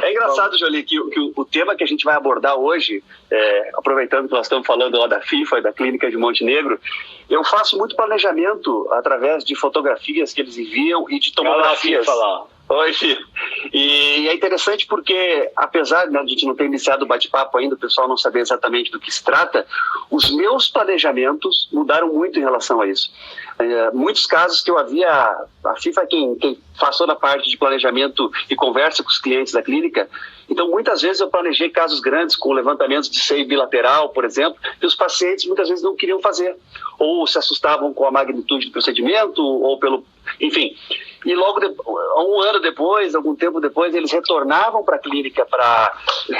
É engraçado, Jolie, que o tema que a gente vai abordar hoje, aproveitando que nós estamos falando lá da FIFA e da Clínica de Montenegro, eu faço muito planejamento através de fotografias que eles enviam e de tomografias. Oi, filho. E é interessante porque, apesar de a gente não ter iniciado o bate-papo ainda, o pessoal não saber exatamente do que se trata, os meus planejamentos mudaram muito em relação a isso. Muitos casos que eu havia... A FIFA é quem faz toda a parte de planejamento e conversa com os clientes da clínica. Então, muitas vezes eu planejei casos grandes com levantamentos de seio bilateral, por exemplo, que os pacientes muitas vezes não queriam fazer. Ou se assustavam com a magnitude do procedimento, ou pelo... Enfim... E logo, um ano depois, algum tempo depois, eles retornavam para a clínica para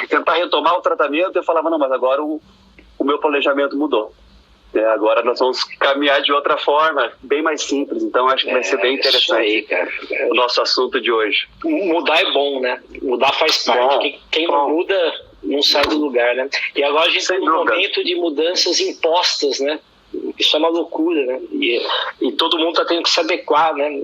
tentar retomar o tratamento. Eu falava, não, mas agora o meu planejamento mudou. Agora nós vamos caminhar de outra forma, bem mais simples. Então, acho que vai ser bem interessante o nosso assunto de hoje. Mudar é bom, né? Mudar faz parte. Quem não muda, não sai do lugar, né? E agora a gente está num momento de mudanças impostas, né? Isso é uma loucura, né? E todo mundo está tendo que se adequar, né?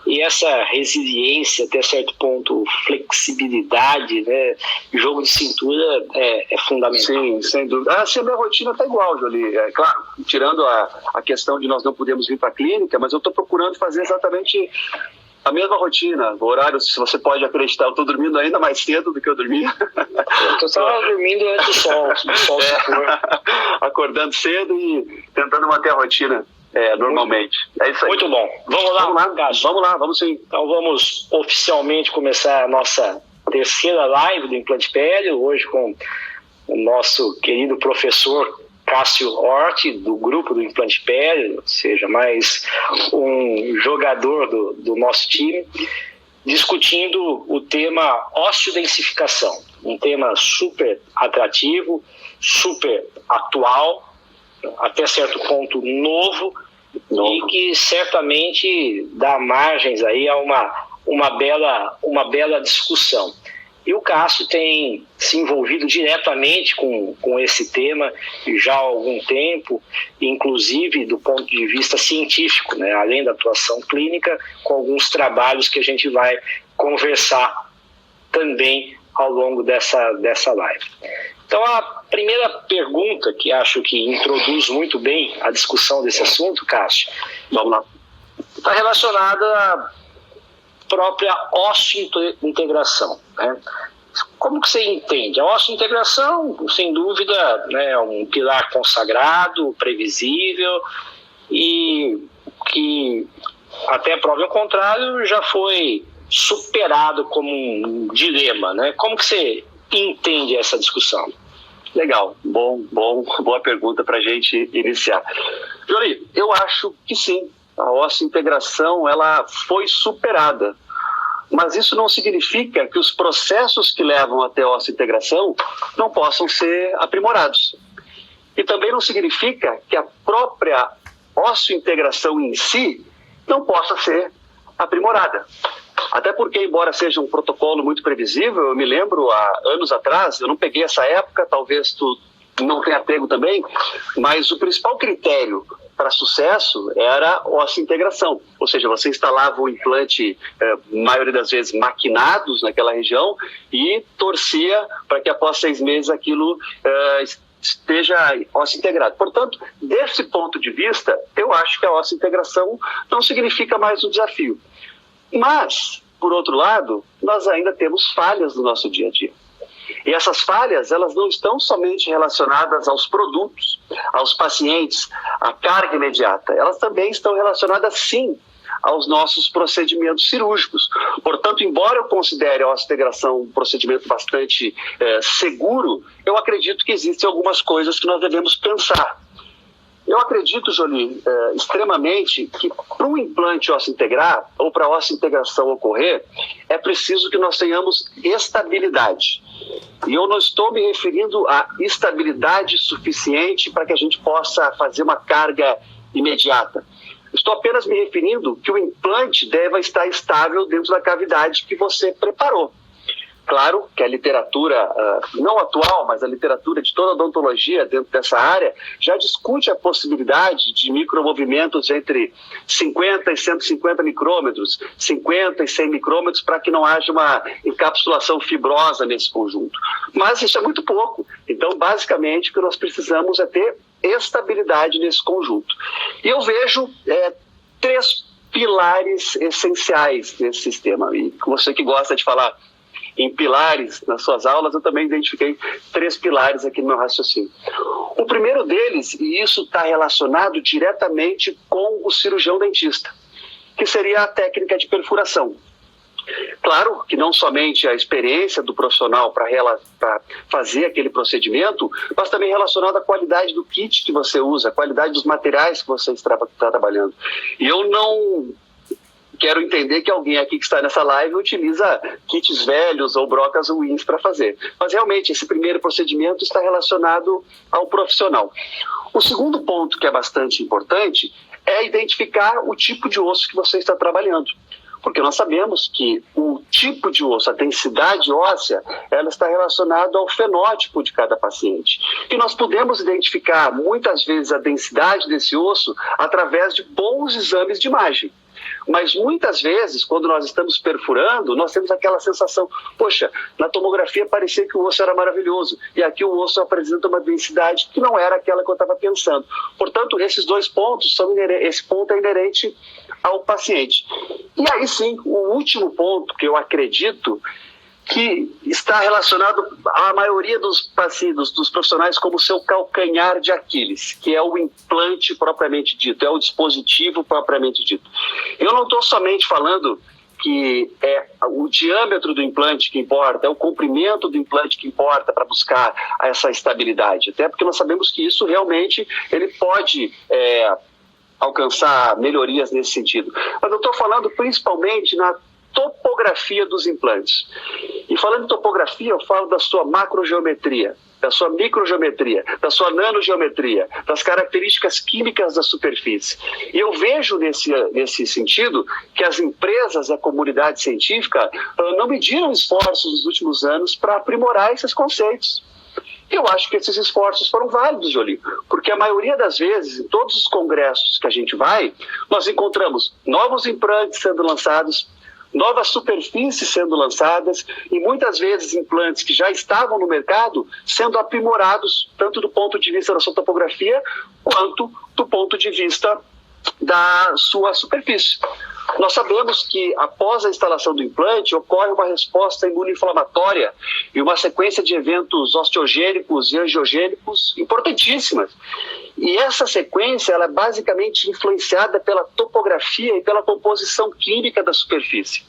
E essa resiliência, até certo ponto, flexibilidade, né? Jogo de cintura é fundamental. Sim, sem dúvida. A minha rotina está igual, Jolie. Claro, tirando a questão de nós não podemos vir para a clínica, mas eu estou procurando fazer exatamente a mesma rotina, o horário, se você pode acreditar, eu estou dormindo ainda mais cedo do que eu dormia. Eu estava dormindo antes do sol se pôr. Acordando cedo e tentando manter a rotina normalmente. É isso aí. Muito bom. Vamos lá, vamos sim. Então vamos oficialmente começar a nossa terceira live do Implante PL, hoje com o nosso querido professor Cássio Hort, do grupo do Implante PL, ou seja, mais um jogador do nosso time, discutindo o tema osteodensificação, um tema super atrativo, super atual, até certo ponto novo, e que certamente dá margens aí a uma bela discussão. E o Cássio tem se envolvido diretamente com esse tema já há algum tempo, inclusive do ponto de vista científico, né? Além da atuação clínica, com alguns trabalhos que a gente vai conversar também ao longo dessa live. Então, a primeira pergunta, que acho que introduz muito bem a discussão desse assunto, Cássio, vamos lá, está relacionada à própria osteointegração, né? Como que você entende? A osteointegração, sem dúvida, né, é um pilar consagrado, previsível e que, até prova o contrário, já foi superado como um dilema, né? Como que você entende essa discussão? Legal, boa pergunta para a gente iniciar. Jolie, eu acho que sim, a osteointegração ela foi superada, mas isso não significa que os processos que levam até a osteointegração não possam ser aprimorados. E também não significa que a própria osteointegração em si não possa ser aprimorada. Até porque, embora seja um protocolo muito previsível, eu me lembro, há anos atrás, eu não peguei essa época, talvez tu não tenha pego também, mas o principal critério para sucesso era a osteointegração, ou seja, você instalava o implante, maioria das vezes maquinados naquela região, e torcia para que após 6 meses aquilo esteja osteointegrado. Portanto, desse ponto de vista, eu acho que a osteointegração não significa mais um desafio. Mas, por outro lado, nós ainda temos falhas no nosso dia a dia. E essas falhas, elas não estão somente relacionadas aos produtos, aos pacientes, à carga imediata. Elas também estão relacionadas, sim, aos nossos procedimentos cirúrgicos. Portanto, embora eu considere a osteointegração um procedimento bastante seguro, eu acredito que existem algumas coisas que nós devemos pensar. Eu acredito, Jolie, extremamente que para o implante osteointegrar ou para a osteointegração ocorrer, é preciso que nós tenhamos estabilidade. E eu não estou me referindo a estabilidade suficiente para que a gente possa fazer uma carga imediata. Estou apenas me referindo que o implante deve estar estável dentro da cavidade que você preparou. Claro que a literatura, não atual, mas a literatura de toda a odontologia dentro dessa área, já discute a possibilidade de micromovimentos entre 50 e 150 micrômetros, 50 e 100 micrômetros, para que não haja uma encapsulação fibrosa nesse conjunto. Mas isso é muito pouco. Então, basicamente, o que nós precisamos é ter estabilidade nesse conjunto. E eu vejo 3 pilares essenciais nesse sistema. E você que gosta de falar em pilares nas suas aulas, eu também identifiquei 3 pilares aqui no meu raciocínio. O primeiro deles, e isso está relacionado diretamente com o cirurgião dentista, que seria a técnica de perfuração. Claro que não somente a experiência do profissional para fazer aquele procedimento, mas também relacionado à qualidade do kit que você usa, a qualidade dos materiais que você está trabalhando. E eu não quero entender que alguém aqui que está nessa live utiliza kits velhos ou brocas ruins para fazer. Mas realmente esse primeiro procedimento está relacionado ao profissional. O segundo ponto que é bastante importante é identificar o tipo de osso que você está trabalhando. Porque nós sabemos que o tipo de osso, a densidade óssea, ela está relacionada ao fenótipo de cada paciente. E nós podemos identificar, muitas vezes, a densidade desse osso através de bons exames de imagem. Mas muitas vezes, quando nós estamos perfurando, nós temos aquela sensação, poxa, na tomografia parecia que o osso era maravilhoso, e aqui o osso apresenta uma densidade que não era aquela que eu estava pensando. Portanto, esses 2 pontos, esse ponto é inerente ao paciente. E aí sim, o último ponto que eu acredito que está relacionado à maioria dos pacientes, dos profissionais, como seu calcanhar de Aquiles, que é o implante propriamente dito, é o dispositivo propriamente dito. Eu não estou somente falando que é o diâmetro do implante que importa, é o comprimento do implante que importa para buscar essa estabilidade, até porque nós sabemos que isso realmente ele pode alcançar melhorias nesse sentido. Mas eu estou falando principalmente na topografia dos implantes. E falando em topografia, eu falo da sua macrogeometria, da sua microgeometria, da sua nanogeometria, das características químicas da superfície. E eu vejo nesse sentido que as empresas, a comunidade científica, não mediram esforços nos últimos anos para aprimorar esses conceitos. Eu acho que esses esforços foram válidos, Jolie, porque a maioria das vezes, em todos os congressos que a gente vai, nós encontramos novos implantes sendo lançados, novas superfícies sendo lançadas e muitas vezes implantes que já estavam no mercado sendo aprimorados, tanto do ponto de vista da sua topografia quanto do ponto de vista da sua superfície. Nós sabemos que após a instalação do implante ocorre uma resposta imunoinflamatória e uma sequência de eventos osteogênicos e angiogênicos importantíssimas. E essa sequência ela é basicamente influenciada pela topografia e pela composição química da superfície,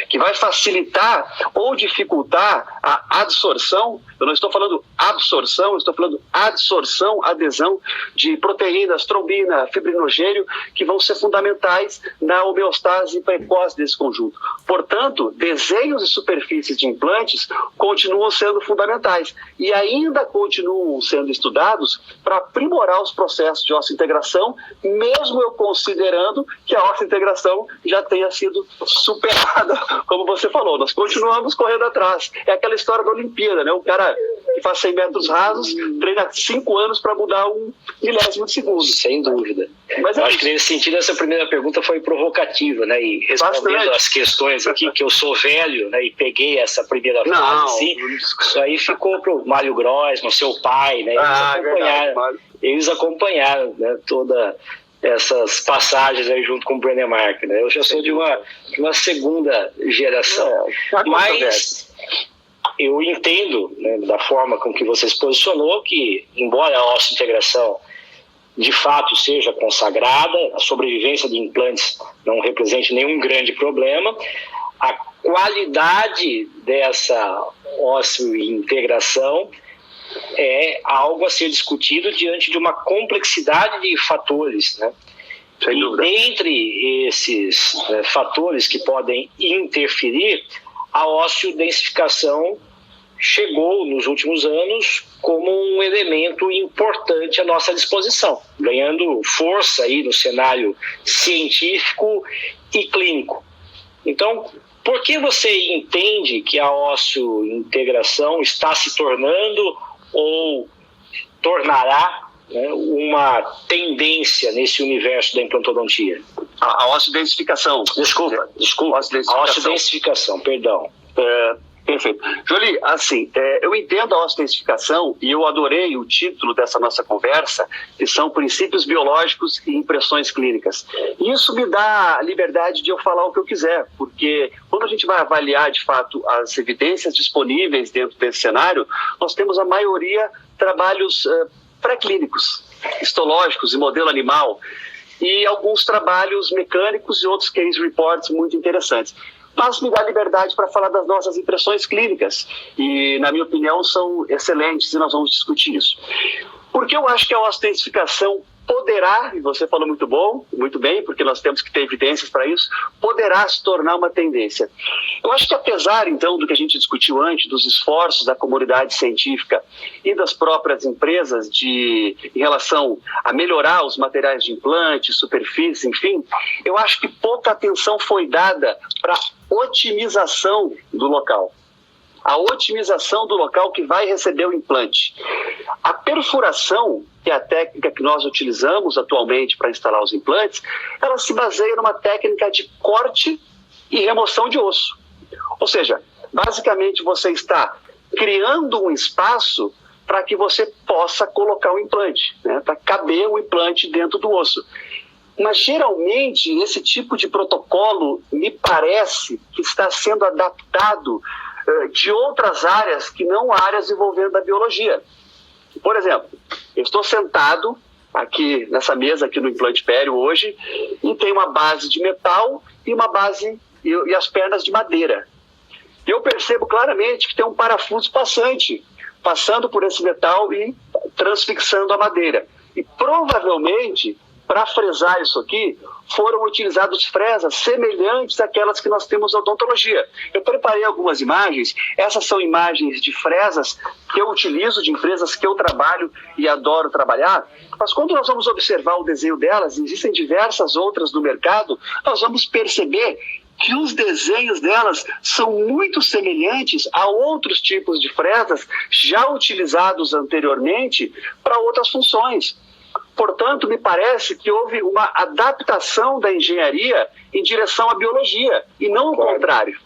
que vai facilitar ou dificultar a adsorção. Eu não estou falando absorção, eu estou falando adsorção, adesão de proteínas, trombina, fibrinogênio, que vão ser fundamentais na homeostase precoce desse conjunto. Portanto, desenhos e superfícies de implantes continuam sendo fundamentais e ainda continuam sendo estudados para aprimorar os processos de osseointegração, mesmo eu considerando que a osseointegração já tenha sido superada, como você falou. Nós continuamos correndo atrás. É aquela história da Olimpíada, né? O cara que faz 100 metros rasos treina 5 anos para mudar 1 milésimo de segundo. Sem dúvida. Mas eu acho que nesse sentido essa primeira pergunta foi provocativa, né? E respondendo as questões aqui, que eu sou velho, né? E peguei essa primeira fase, isso aí ficou pro Mário Grossman, seu pai, né? Eles acompanharam, né? Toda essas passagens aí junto com o Brené Mark, né? Eu já sou de uma segunda geração. Mas eu entendo, né, da forma com que você se posicionou, que embora a osseointegração de fato seja consagrada, a sobrevivência de implantes não represente nenhum grande problema, a qualidade dessa osseointegração é algo a ser discutido diante de uma complexidade de fatores, né? E entre esses fatores que podem interferir, a osseodensificação chegou nos últimos anos como um elemento importante à nossa disposição, ganhando força aí no cenário científico e clínico. Então, Por que você entende que a osteointegração está se tornando ou tornará, né, uma tendência nesse universo da implantodontia? A osteodensificação. Desculpa. A osteodensificação, perdão. Perfeito. Jolie, assim, eu entendo a osteodensificação e eu adorei o título dessa nossa conversa, que são princípios biológicos e impressões clínicas. E isso me dá a liberdade de eu falar o que eu quiser, porque quando a gente vai avaliar, de fato, as evidências disponíveis dentro desse cenário, nós temos a maioria trabalhos pré-clínicos, histológicos e modelo animal, e alguns trabalhos mecânicos e outros case reports muito interessantes. Mas me dá liberdade para falar das nossas impressões clínicas e, na minha opinião, são excelentes e nós vamos discutir isso. Porque eu acho que a osteodensificação poderá, e você falou muito bem, porque nós temos que ter evidências para isso, poderá se tornar uma tendência. Eu acho que apesar, então, do que a gente discutiu antes, dos esforços da comunidade científica e das próprias empresas em relação a melhorar os materiais de implante, superfície, enfim, eu acho que pouca atenção foi dada para a otimização do local. A otimização do local que vai receber o implante. A perfuração, que é a técnica que nós utilizamos atualmente para instalar os implantes, ela se baseia numa técnica de corte e remoção de osso. Ou seja, basicamente você está criando um espaço para que você possa colocar o implante, né, para caber o implante dentro do osso. Mas, geralmente, esse tipo de protocolo me parece que está sendo adaptado de outras áreas que não áreas envolvendo a biologia. Por exemplo, eu estou sentado aqui nessa mesa aqui no implante péreo hoje e tem uma base de metal e uma base e as pernas de madeira. Eu percebo claramente que tem um parafuso passando por esse metal e transfixando a madeira. E provavelmente, para fresar isso aqui, foram utilizadas fresas semelhantes àquelas que nós temos na odontologia. Eu preparei algumas imagens, essas são imagens de fresas que eu utilizo, de empresas que eu trabalho e adoro trabalhar, mas quando nós vamos observar o desenho delas, existem diversas outras no mercado, nós vamos perceber que os desenhos delas são muito semelhantes a outros tipos de fresas já utilizados anteriormente para outras funções. Portanto, me parece que houve uma adaptação da engenharia em direção à biologia, e não o contrário.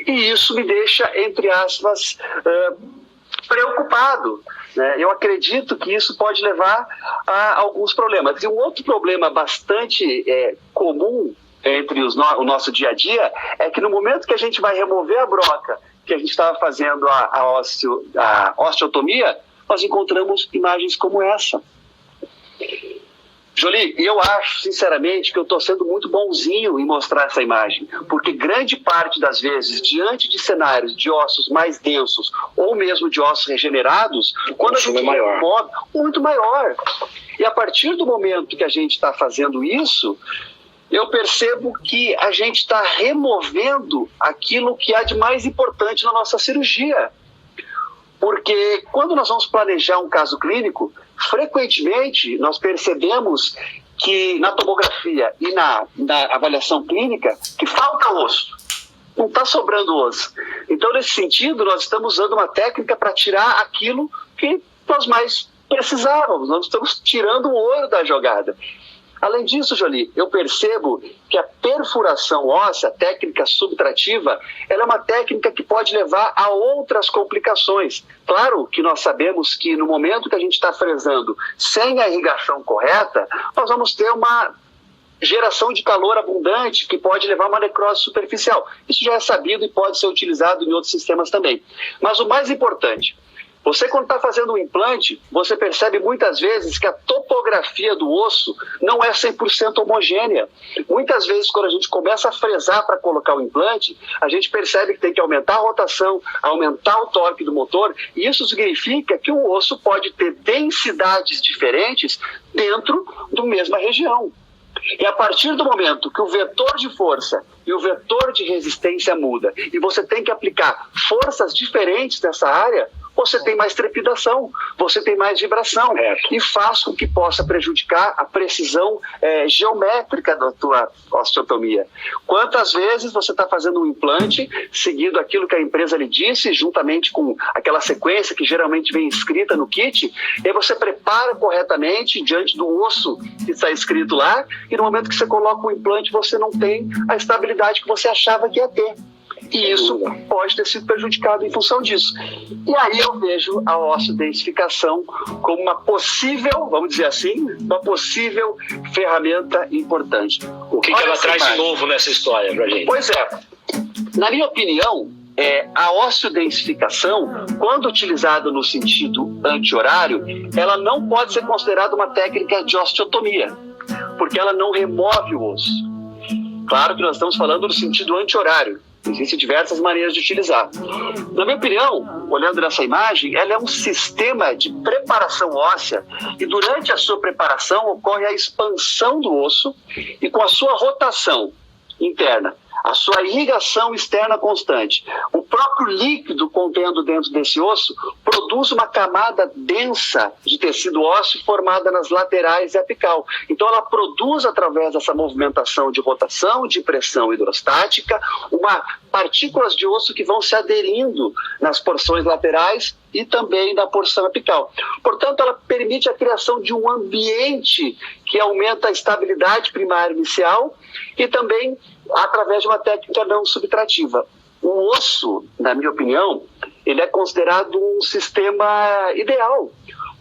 E isso me deixa, entre aspas, preocupado, né? Eu acredito que isso pode levar a alguns problemas. E um outro problema bastante comum entre o nosso dia a dia é que no momento que a gente vai remover a broca, que a gente estava fazendo a osteotomia, nós encontramos imagens como essa. Jolie, eu acho, sinceramente, que eu estou sendo muito bonzinho em mostrar essa imagem, porque grande parte das vezes, diante de cenários de ossos mais densos ou mesmo de ossos regenerados, quando a gente remove, muito maior. E a partir do momento que a gente está fazendo isso, eu percebo que a gente está removendo aquilo que há de mais importante na nossa cirurgia. Porque quando nós vamos planejar um caso clínico, frequentemente nós percebemos que na tomografia e na avaliação clínica que falta osso, não está sobrando osso. Então, nesse sentido, nós estamos usando uma técnica para tirar aquilo que nós mais precisávamos, nós estamos tirando o ouro da jogada. Além disso, Jolie, eu percebo que a perfuração óssea, a técnica subtrativa, ela é uma técnica que pode levar a outras complicações. Claro que nós sabemos que no momento que a gente está fresando sem a irrigação correta, nós vamos ter uma geração de calor abundante que pode levar a uma necrose superficial. Isso já é sabido e pode ser utilizado em outros sistemas também. Mas o mais importante, você quando está fazendo um implante, você percebe muitas vezes que a topografia do osso não é 100% homogênea. Muitas vezes quando a gente começa a fresar para colocar o implante, a gente percebe que tem que aumentar a rotação, aumentar o torque do motor, e isso significa que o osso pode ter densidades diferentes dentro da mesma região. E a partir do momento que o vetor de força e o vetor de resistência muda, e você tem que aplicar forças diferentes nessa área, você tem mais trepidação, você tem mais vibração, e faz com que possa prejudicar a precisão geométrica da tua osteotomia. Quantas vezes você está fazendo um implante, seguindo aquilo que a empresa lhe disse, juntamente com aquela sequência que geralmente vem escrita no kit, e aí você prepara corretamente diante do osso que está escrito lá, e no momento que você coloca o implante, você não tem a estabilidade que você achava que ia ter. E isso pode ter sido prejudicado em função disso. E aí eu vejo a osteodensificação como uma possível, vamos dizer assim, uma possível ferramenta importante. O que ela traz de novo nessa história pra gente? Pois é, na minha opinião, a osteodensificação, quando utilizada no sentido anti-horário, ela não pode ser considerada uma técnica de osteotomia, porque ela não remove o osso. Claro que nós estamos falando no sentido anti-horário. Existem diversas maneiras de utilizar. Na minha opinião, olhando nessa imagem, ela é um sistema de preparação óssea e durante a sua preparação ocorre a expansão do osso e com a sua rotação interna, a sua irrigação externa constante. O próprio líquido contendo dentro desse osso produz uma camada densa de tecido ósseo formada nas laterais e apical. Então ela produz, através dessa movimentação de rotação, de pressão hidrostática, partículas de osso que vão se aderindo nas porções laterais e também na porção apical. Portanto, ela permite a criação de um ambiente que aumenta a estabilidade primária inicial e também através de uma técnica não subtrativa. O osso, na minha opinião, ele é considerado um sistema ideal,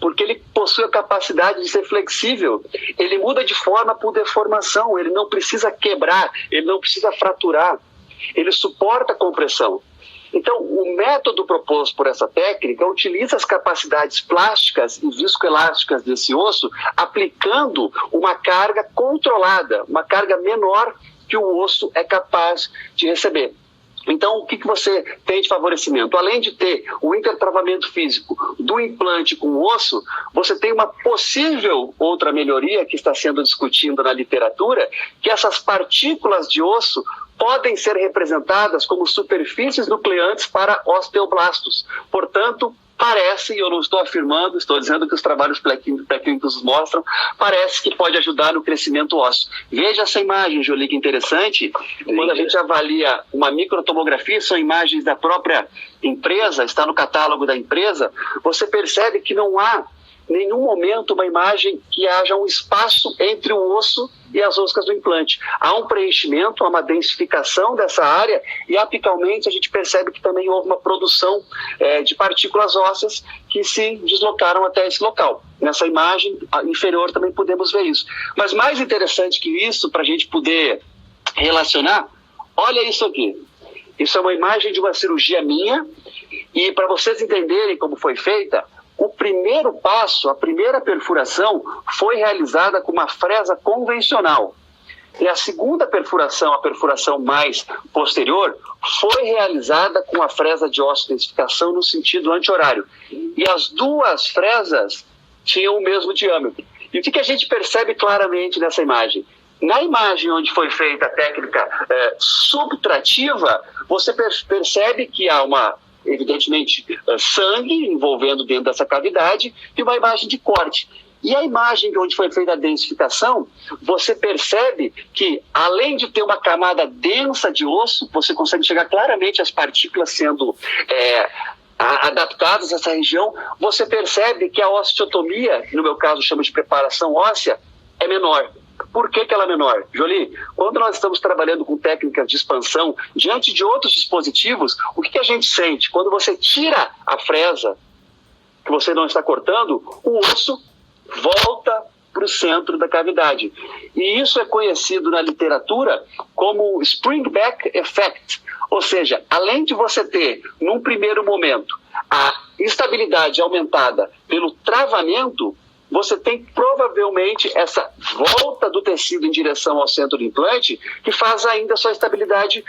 porque ele possui a capacidade de ser flexível, ele muda de forma por deformação, ele não precisa quebrar, ele não precisa fraturar, ele suporta a compressão. Então, o método proposto por essa técnica utiliza as capacidades plásticas e viscoelásticas desse osso, aplicando uma carga controlada, uma carga menor que o osso é capaz de receber. Então, o que você tem de favorecimento? Além de ter o intertravamento físico do implante com o osso, você tem uma possível outra melhoria que está sendo discutida na literatura, que essas partículas de osso podem ser representadas como superfícies nucleantes para osteoblastos. Portanto, parece, e eu não estou afirmando, estou dizendo que os trabalhos pré-clínicos mostram, parece que pode ajudar no crescimento ósseo. Veja essa imagem, Jolie, que interessante. Quando a gente avalia uma microtomografia, são imagens da própria empresa, está no catálogo da empresa, você percebe que não há nenhum momento uma imagem que haja um espaço entre o osso e as oscas do implante. Há um preenchimento, há uma densificação dessa área e apicalmente a gente percebe que também houve uma produção de partículas ósseas que se deslocaram até esse local. Nessa imagem inferior também podemos ver isso. Mas mais interessante que isso, para a gente poder relacionar, olha isso aqui. Isso é uma imagem de uma cirurgia minha e para vocês entenderem como foi feita, o primeiro passo, a primeira perfuração, foi realizada com uma fresa convencional. E a segunda perfuração, a perfuração mais posterior, foi realizada com a fresa de osteodensificação no sentido anti-horário. E as duas fresas tinham o mesmo diâmetro. E o que a gente percebe claramente nessa imagem? Na imagem onde foi feita a técnica subtrativa, você percebe que há evidentemente, sangue envolvendo dentro dessa cavidade e uma imagem de corte. E a imagem onde foi feita a densificação, você percebe que, além de ter uma camada densa de osso, você consegue chegar claramente às partículas sendo adaptadas a essa região, você percebe que a osteotomia, que no meu caso chama de preparação óssea, é menor. Por que ela é menor? Jolie, quando nós estamos trabalhando com técnicas de expansão, diante de outros dispositivos, o que a gente sente? Quando você tira a fresa, que você não está cortando, o osso volta para o centro da cavidade. E isso é conhecido na literatura como spring-back effect. Ou seja, além de você ter, num primeiro momento, a estabilidade aumentada pelo travamento, você tem provavelmente essa volta do tecido em direção ao centro do implante que faz ainda a sua estabilidade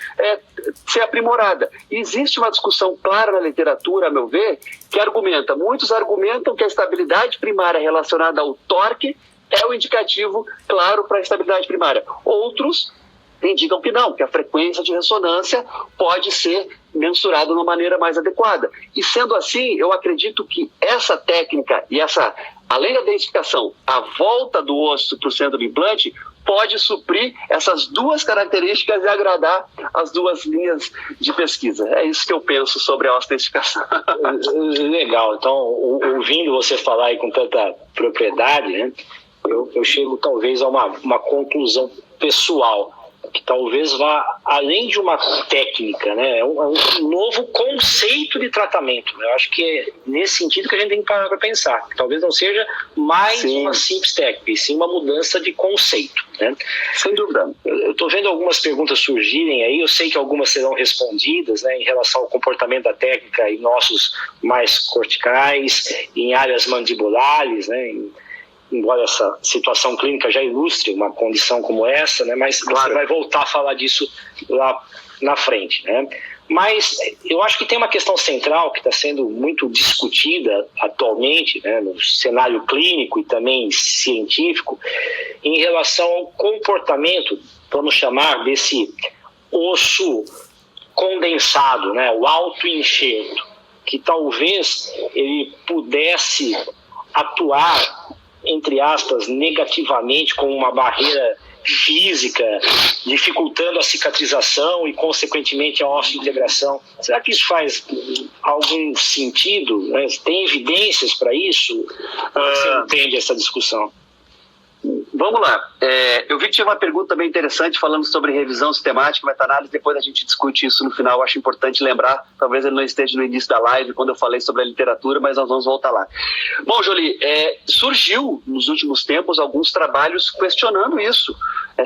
ser aprimorada. E existe uma discussão clara na literatura, a meu ver, que muitos argumentam que a estabilidade primária relacionada ao torque é o indicativo claro para a estabilidade primária. Outros indicam que não, que a frequência de ressonância pode ser mensurada de uma maneira mais adequada. E sendo assim, eu acredito que essa técnica e essa, além da dentificação, a volta do osso para o centro do implante pode suprir essas duas características e agradar as duas linhas de pesquisa. É isso que eu penso sobre a osteoidentificação. Legal. Então, ouvindo você falar aí com tanta propriedade, né, eu chego talvez a uma conclusão pessoal, que talvez vá além de uma técnica, né? É um novo conceito de tratamento. Eu acho que é nesse sentido que a gente tem que parar para pensar. Talvez não seja mais uma simples técnica, e sim uma mudança de conceito, né? Sem dúvida. Eu estou vendo algumas perguntas surgirem aí, eu sei que algumas serão respondidas, né, em relação ao comportamento da técnica em ossos mais corticais, em áreas mandibulares, né, embora essa situação clínica já ilustre uma condição como essa, né, mas claro, você vai voltar a falar disso lá na frente, né? Mas eu acho que tem uma questão central que está sendo muito discutida atualmente, né, no cenário clínico e também científico, em relação ao comportamento, vamos chamar, desse osso condensado, né, o autoenxerto, que talvez ele pudesse atuar, entre aspas, negativamente, como uma barreira física, dificultando a cicatrização e, consequentemente, a osteointegração. Será que isso faz algum sentido? Né? Tem evidências para isso? Como você entende essa discussão? Vamos lá. Eu vi que tinha uma pergunta bem interessante falando sobre revisão sistemática, meta-análise. Depois a gente discute isso no final. Eu acho importante lembrar. Talvez ele não esteja no início da live, quando eu falei sobre a literatura, mas nós vamos voltar lá. Bom, Jolie, surgiu nos últimos tempos alguns trabalhos questionando isso.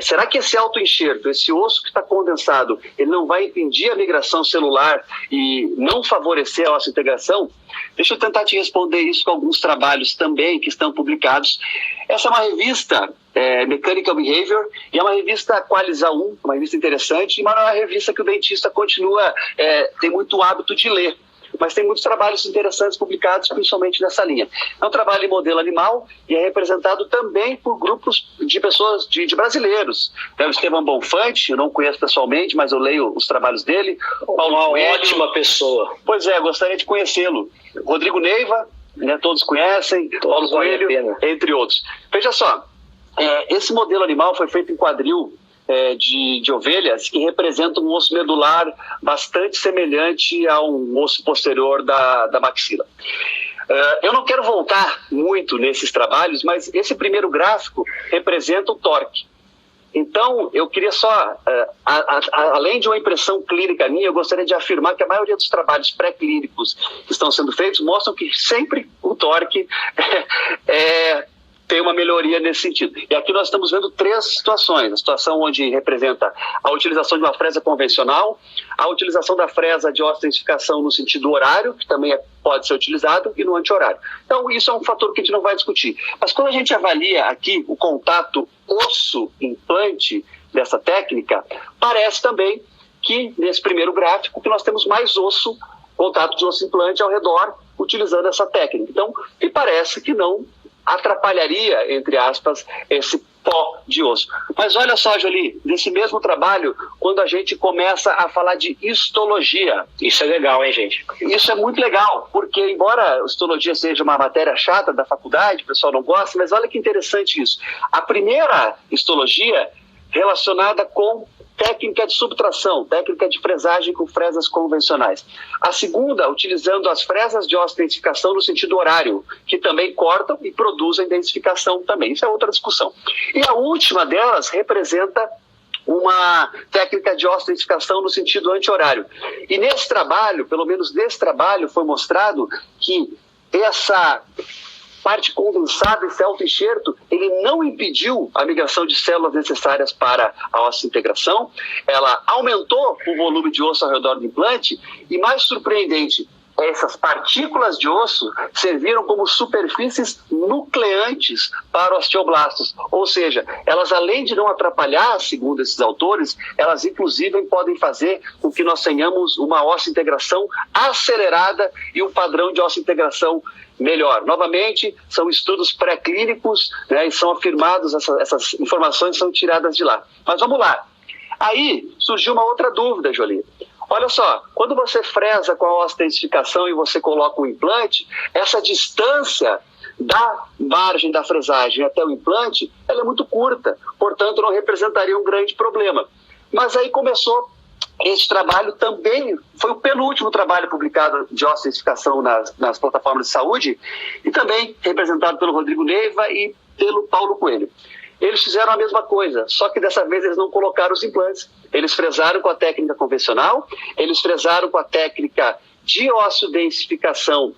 Será que esse autoenxerto, esse osso que está condensado, ele não vai impedir a migração celular e não favorecer a osteointegração? Deixa eu tentar te responder isso com alguns trabalhos também que estão publicados. Essa é uma revista, Mechanical Behavior, e é uma revista Qualis A1, uma revista interessante, mas não é uma revista que o dentista continua, tem muito hábito de ler. Mas tem muitos trabalhos interessantes publicados, principalmente nessa linha. É um trabalho em modelo animal e é representado também por grupos de pessoas, de brasileiros. Tem o Esteban Bonfante, eu não conheço pessoalmente, mas eu leio os trabalhos dele. Uma ótima pessoa. Pois é, gostaria de conhecê-lo. Rodrigo Neiva, né, todos conhecem, Paulo Coelho, entre outros. Veja só, esse modelo animal foi feito em quadril de ovelhas que representam um osso medular bastante semelhante a um osso posterior da maxila. Eu não quero voltar muito nesses trabalhos, mas esse primeiro gráfico representa o torque. Então, eu queria só, além de uma impressão clínica minha, eu gostaria de afirmar que a maioria dos trabalhos pré-clínicos que estão sendo feitos mostram que sempre o torque tem uma melhoria nesse sentido. E aqui nós estamos vendo três situações. A situação onde representa a utilização de uma fresa convencional, a utilização da fresa de osteointensificação no sentido horário, que também pode ser utilizado, e no anti-horário. Então, isso é um fator que a gente não vai discutir. Mas quando a gente avalia aqui o contato osso-implante dessa técnica, parece também que, nesse primeiro gráfico, que nós temos mais osso, contato de osso-implante ao redor, utilizando essa técnica. Então, me parece que não atrapalharia, entre aspas, esse pó de osso. Mas olha só, Jolie, nesse mesmo trabalho, quando a gente começa a falar de histologia. Isso é legal, hein, gente? Isso é muito legal, porque embora a histologia seja uma matéria chata da faculdade, o pessoal não gosta, mas olha que interessante isso. A primeira histologia relacionada com técnica de subtração, técnica de fresagem com fresas convencionais. A segunda, utilizando as fresas de osteoidentificação no sentido horário, que também cortam e produzem dentificação também. Isso é outra discussão. E a última delas representa uma técnica de osteoidentificação no sentido anti-horário. E nesse trabalho, pelo menos nesse trabalho, foi mostrado que essa parte condensada, esse autoenxerto, ele não impediu a migração de células necessárias para a osteointegração, ela aumentou o volume de osso ao redor do implante e, mais surpreendente, essas partículas de osso serviram como superfícies nucleantes para osteoblastos, ou seja, elas além de não atrapalhar, segundo esses autores, elas inclusive podem fazer com que nós tenhamos uma osteointegração acelerada e um padrão de osteointegração melhor. Novamente, são estudos pré-clínicos, né, e são afirmados, essas informações são tiradas de lá. Mas vamos lá. Aí surgiu uma outra dúvida, Jolie. Olha só, quando você fresa com a osteodensificação e você coloca o implante, essa distância da margem da fresagem até o implante, ela é muito curta, portanto não representaria um grande problema. Mas aí começou esse trabalho também, foi o penúltimo trabalho publicado de osteodensificação nas plataformas de saúde, e também representado pelo Rodrigo Neiva e pelo Paulo Coelho. Eles fizeram a mesma coisa, só que dessa vez eles não colocaram os implantes. Eles fresaram com a técnica convencional, eles fresaram com a técnica de osteodensificação,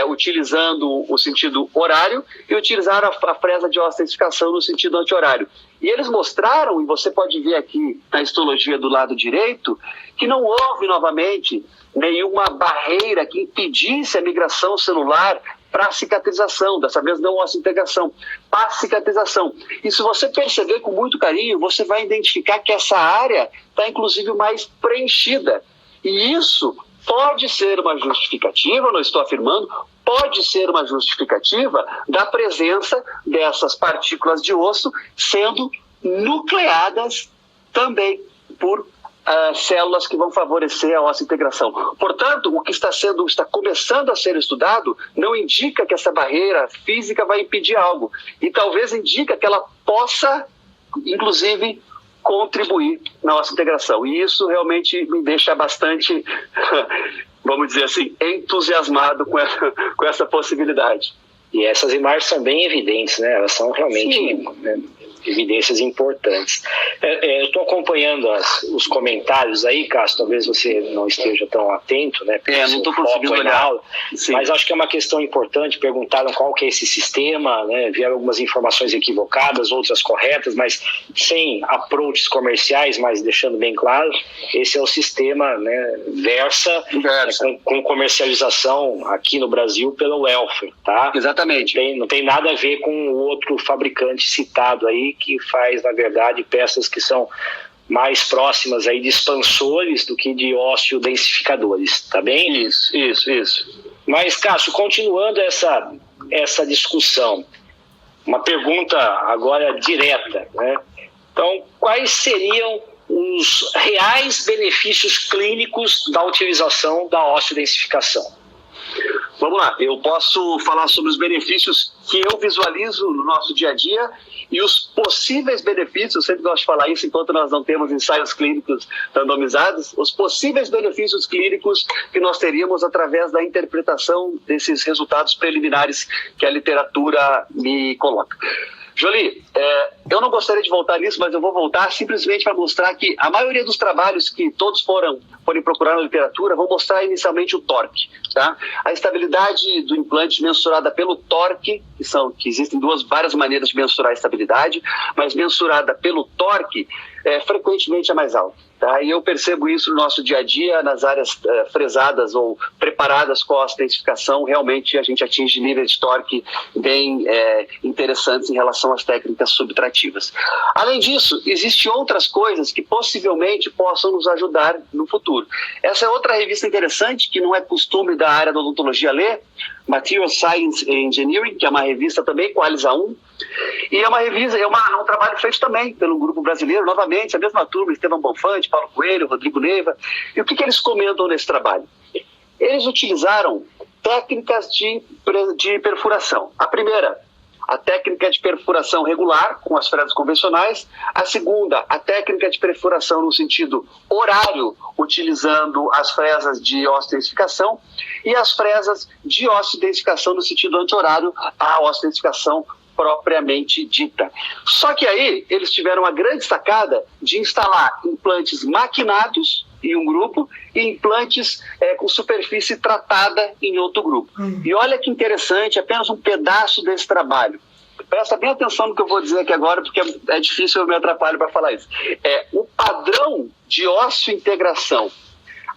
utilizando o sentido horário, e utilizaram a fresa de osteodensificação no sentido anti-horário. E eles mostraram, e você pode ver aqui na histologia do lado direito, que não houve novamente nenhuma barreira que impedisse a migração celular para a cicatrização, dessa vez não osteointegração, para a cicatrização. E se você perceber com muito carinho, você vai identificar que essa área está inclusive mais preenchida. E isso pode ser uma justificativa, não estou afirmando, pode ser uma justificativa da presença dessas partículas de osso sendo nucleadas também por células que vão favorecer a osteointegração. Portanto, o que está começando a ser estudado não indica que essa barreira física vai impedir algo, e talvez indica que ela possa, inclusive, contribuir na osteointegração. E isso realmente me deixa bastante, vamos dizer assim, entusiasmado com essa possibilidade. E essas imagens são bem evidentes, né? Elas são realmente evidências importantes. Eu estou acompanhando os comentários aí, Cássio, talvez você não esteja tão atento, né? Não estou conseguindo olhar. Mas acho que é uma questão importante. Perguntaram qual que é esse sistema, né? Vieram algumas informações equivocadas, outras corretas, mas sem approaches comerciais, mas deixando bem claro, esse é o sistema, né, Versa. Com comercialização aqui no Brasil pelo Welfer, tá? Exatamente. Não tem nada a ver com o outro fabricante citado aí, que faz, na verdade, peças que são mais próximas aí de expansores do que de osteodensificadores, tá bem? Isso. Mas, Cássio, continuando essa discussão, uma pergunta agora direta, né? Então, quais seriam os reais benefícios clínicos da utilização da osteodensificação? Vamos lá, eu posso falar sobre os benefícios que eu visualizo no nosso dia a dia e os possíveis benefícios, eu sempre gosto de falar isso enquanto nós não temos ensaios clínicos randomizados, os possíveis benefícios clínicos que nós teríamos através da interpretação desses resultados preliminares que a literatura me coloca. Jolie, eu não gostaria de voltar nisso, mas eu vou voltar simplesmente para mostrar que a maioria dos trabalhos que todos forem procurar na literatura vão mostrar inicialmente o torque, tá? A estabilidade do implante mensurada pelo torque, que existem várias maneiras de mensurar a estabilidade, mas mensurada pelo torque, frequentemente é mais alta. Tá? E eu percebo isso no nosso dia a dia, nas áreas fresadas ou preparadas com a osteodensificação, realmente a gente atinge níveis de torque bem interessantes em relação às técnicas subtrativas. Além disso, existem outras coisas que possivelmente possam nos ajudar no futuro. Essa é outra revista interessante, que não é costume da área da odontologia ler, Material Science Engineering, que é uma revista também com a ALISA 1, e é uma revista, um trabalho feito também pelo grupo brasileiro, novamente, a mesma turma, Estevão Bonfante, Paulo Coelho, Rodrigo Neiva. E o que eles comentam nesse trabalho? Eles utilizaram técnicas de perfuração. A primeira, a técnica de perfuração regular, com as fresas convencionais. A segunda, a técnica de perfuração no sentido horário, utilizando as fresas de osteodensificação. E as fresas de osteodensificação no sentido anti-horário, a osteodensificação propriamente dita. Só que aí eles tiveram a grande sacada de instalar implantes maquinados em um grupo e implantes com superfície tratada em outro grupo. E olha que interessante, apenas um pedaço desse trabalho. Presta bem atenção no que eu vou dizer aqui agora, porque é difícil, eu me atrapalho para falar isso. O padrão de osteointegração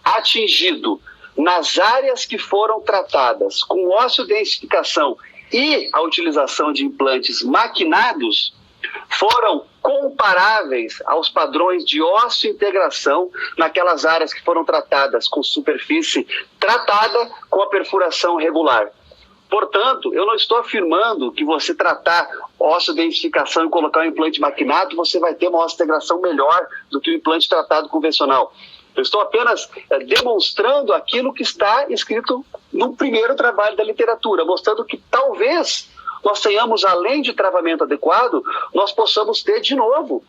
atingido nas áreas que foram tratadas com osteodensificação e a utilização de implantes maquinados foram comparáveis aos padrões de osteointegração naquelas áreas que foram tratadas com superfície tratada com a perfuração regular. Portanto, eu não estou afirmando que você tratar osso-densificação e colocar um implante maquinado, você vai ter uma osso-integração melhor do que o implante tratado convencional. Eu estou apenas demonstrando aquilo que está escrito no primeiro trabalho da literatura, mostrando que talvez nós tenhamos, além de travamento adequado, nós possamos ter de novo,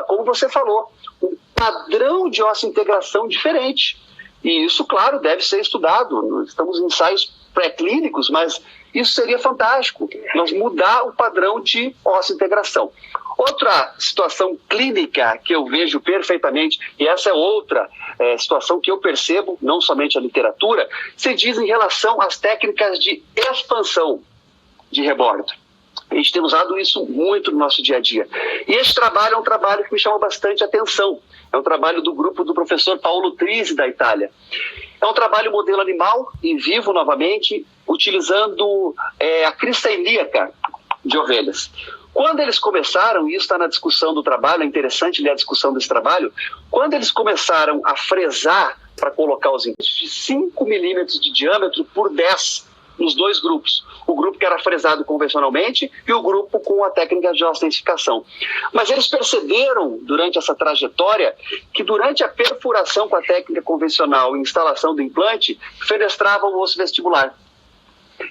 como você falou, um padrão de osso-integração diferente. E isso, claro, deve ser estudado. Estamos em ensaios pré-clínicos, mas isso seria fantástico, nós mudar o padrão de osso-integração. Outra situação clínica que eu vejo perfeitamente, e essa é outra situação que eu percebo, não somente a literatura, se diz em relação às técnicas de expansão de rebordo. A gente tem usado isso muito no nosso dia a dia. E esse trabalho é um trabalho que me chama bastante atenção. É um trabalho do grupo do professor Paolo Trisi, da Itália. É um trabalho modelo animal, em vivo novamente, utilizando a crista ilíaca de ovelhas. Quando eles começaram, e isso está na discussão do trabalho, é interessante ler a discussão desse trabalho, quando eles começaram a fresar para colocar os implantes de 5 milímetros de diâmetro por 10 nos dois grupos. O grupo que era fresado convencionalmente e o grupo com a técnica de osso-densificação. Mas eles perceberam, durante essa trajetória, que durante a perfuração com a técnica convencional e instalação do implante, fenestrava o osso vestibular.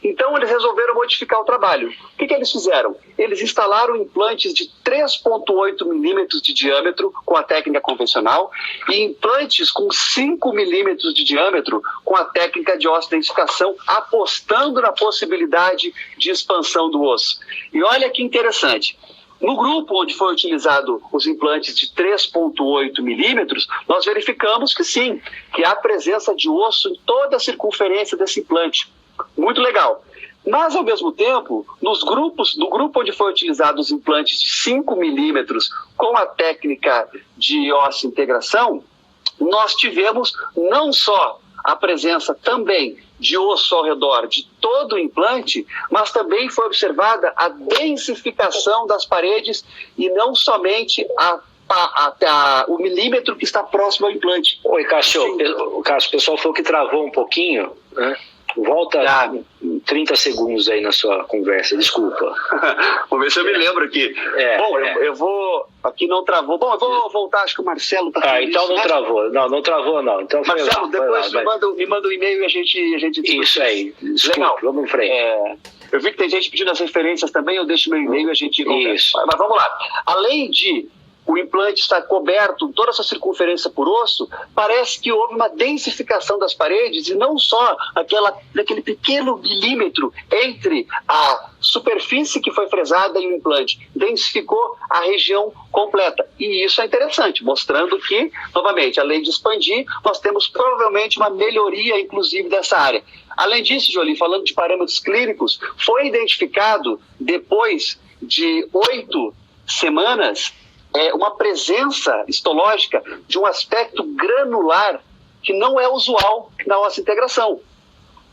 Então, eles resolveram modificar o trabalho. O que eles fizeram? Eles instalaram implantes de 3,8 milímetros de diâmetro com a técnica convencional e implantes com 5 milímetros de diâmetro com a técnica de osso-densificação, apostando na possibilidade de expansão do osso. E olha que interessante. No grupo onde foi utilizado os implantes de 3,8 milímetros, nós verificamos que sim, que há presença de osso em toda a circunferência desse implante. Muito legal. Mas, ao mesmo tempo, no grupo onde foi utilizado os implantes de 5 milímetros com a técnica de osso-integração, nós tivemos não só a presença também de osso ao redor de todo o implante, mas também foi observada a densificação das paredes e não somente o milímetro que está próximo ao implante. Oi, Cássio, o pessoal falou que travou um pouquinho, né? Volta 30 segundos aí na sua conversa, desculpa. Vamos ver se eu me lembro aqui. Eu vou... Aqui não travou. Bom, eu vou voltar, acho que o Marcelo está então não travou. Não travou não. Então, Marcelo, depois me manda um e-mail e a gente discute. Isso aí. Desculpa, legal. Vamos em frente. Eu vi que tem gente pedindo as referências também, eu deixo meu e-mail e a gente conversa. Isso. Mas vamos lá. Além de o implante estar coberto, toda essa circunferência por osso, parece que houve uma densificação das paredes e não só aquele pequeno milímetro entre a superfície que foi fresada e o implante. Densificou a região completa. E isso é interessante, mostrando que, novamente, além de expandir, nós temos provavelmente uma melhoria, inclusive, dessa área. Além disso, Jolie, falando de parâmetros clínicos, foi identificado, depois de 8 semanas, uma presença histológica de um aspecto granular que não é usual na osso-integração.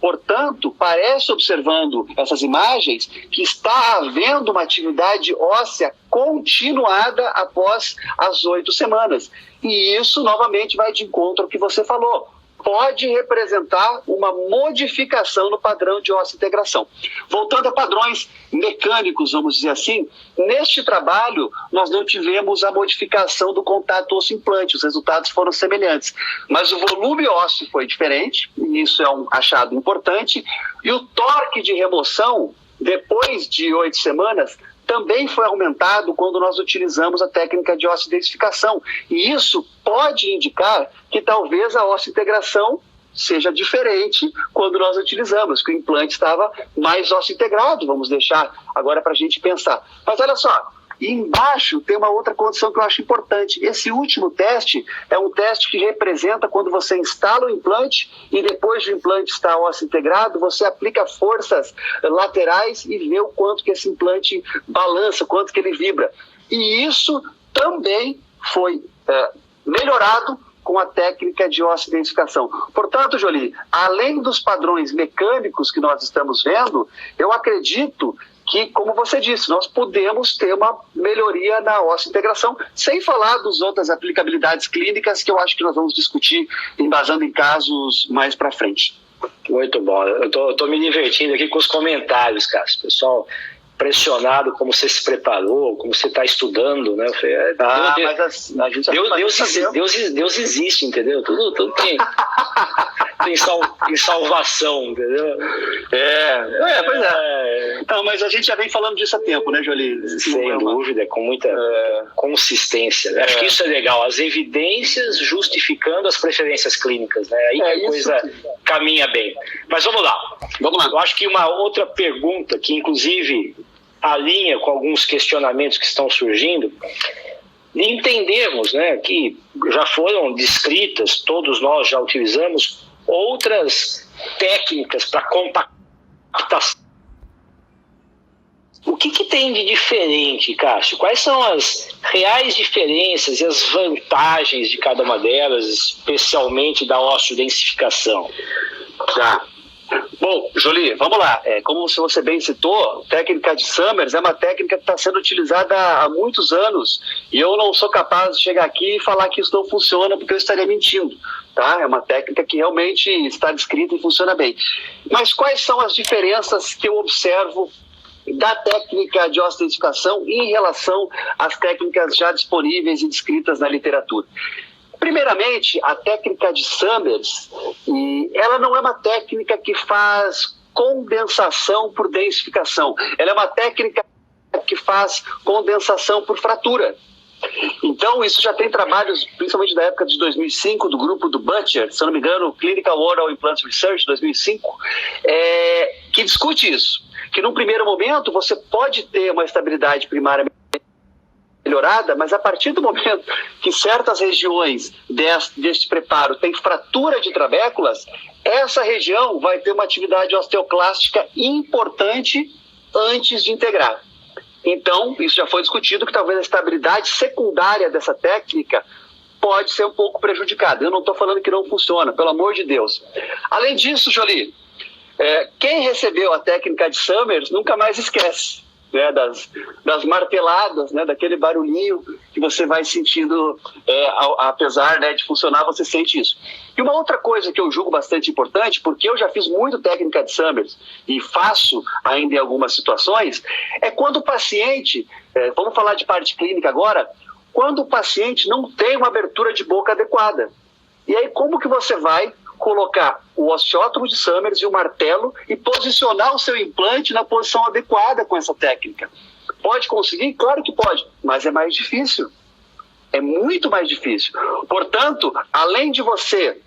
Portanto, parece, observando essas imagens, que está havendo uma atividade óssea continuada após as 8 semanas. E isso, novamente, vai de encontro ao que você falou. Pode representar uma modificação no padrão de osso-integração. Voltando a padrões mecânicos, vamos dizer assim, neste trabalho nós não tivemos a modificação do contato osso-implante, os resultados foram semelhantes, mas o volume ósseo foi diferente, e isso é um achado importante, e o torque de remoção, depois de 8 semanas, também foi aumentado quando nós utilizamos a técnica de osso-densificação. E isso pode indicar que talvez a osso-integração seja diferente quando nós utilizamos, que o implante estava mais osso-integrado, vamos deixar agora para a gente pensar. Mas olha só, e embaixo tem uma outra condição que eu acho importante. Esse último teste é um teste que representa quando você instala o implante e depois do implante estar osso integrado, você aplica forças laterais e vê o quanto que esse implante balança, quanto que ele vibra. E isso também foi melhorado com a técnica de osso-densificação. Portanto, Jolie, além dos padrões mecânicos que nós estamos vendo, eu acredito que, como você disse, nós podemos ter uma melhoria na osso-integração, sem falar das outras aplicabilidades clínicas que eu acho que nós vamos discutir embasando em casos mais para frente. Muito bom. Eu tô me divertindo aqui com os comentários, Cássio. Pessoal impressionado como você se preparou, como você está estudando, né? Deus existe, entendeu? Tudo tem salvação, entendeu? Pois é. Então, mas a gente já vem falando disso há tempo, né, Jolie? Sem dúvida, com muita consistência. Né? Acho que isso é legal. As evidências justificando as preferências clínicas, né? Aí que a coisa caminha bem. Mas vamos lá. Eu acho que uma outra pergunta que, inclusive, alinha com alguns questionamentos que estão surgindo, de entendermos, né, que já foram descritas, todos nós já utilizamos outras técnicas para compactação. O que tem de diferente, Cássio? Quais são as reais diferenças e as vantagens de cada uma delas, especialmente da osteodensificação? Bom, Jolie, vamos lá. Como você bem citou, a técnica de Summers é uma técnica que está sendo utilizada há muitos anos e eu não sou capaz de chegar aqui e falar que isso não funciona porque eu estaria mentindo. Tá? É uma técnica que realmente está descrita e funciona bem. Mas quais são as diferenças que eu observo da técnica de osteodensificação em relação às técnicas já disponíveis e descritas na literatura? Primeiramente, a técnica de Summers, ela não é uma técnica que faz condensação por densificação. Ela é uma técnica que faz condensação por fratura. Então, isso já tem trabalhos, principalmente da época de 2005, do grupo do Butcher, se não me engano, Clinical Oral Implant Research, 2005, que discute isso. Que num primeiro momento você pode ter uma estabilidade primária melhorada, mas a partir do momento que certas regiões deste preparo têm fratura de trabéculas, essa região vai ter uma atividade osteoclástica importante antes de integrar. Então, isso já foi discutido que talvez a estabilidade secundária dessa técnica pode ser um pouco prejudicada. Eu não estou falando que não funciona, pelo amor de Deus. Além disso, Jolie, quem recebeu a técnica de Summers nunca mais esquece. Né, das marteladas, né, daquele barulhinho que você vai sentindo, apesar, né, de funcionar, você sente isso. E uma outra coisa que eu julgo bastante importante, porque eu já fiz muito técnica de Summers e faço ainda em algumas situações, é quando o paciente, vamos falar de parte clínica agora, quando o paciente não tem uma abertura de boca adequada. E aí como que você vai colocar o osteótomo de Summers e o martelo e posicionar o seu implante na posição adequada com essa técnica? Pode conseguir? Claro que pode, mas é mais difícil. É muito mais difícil. Portanto, além de você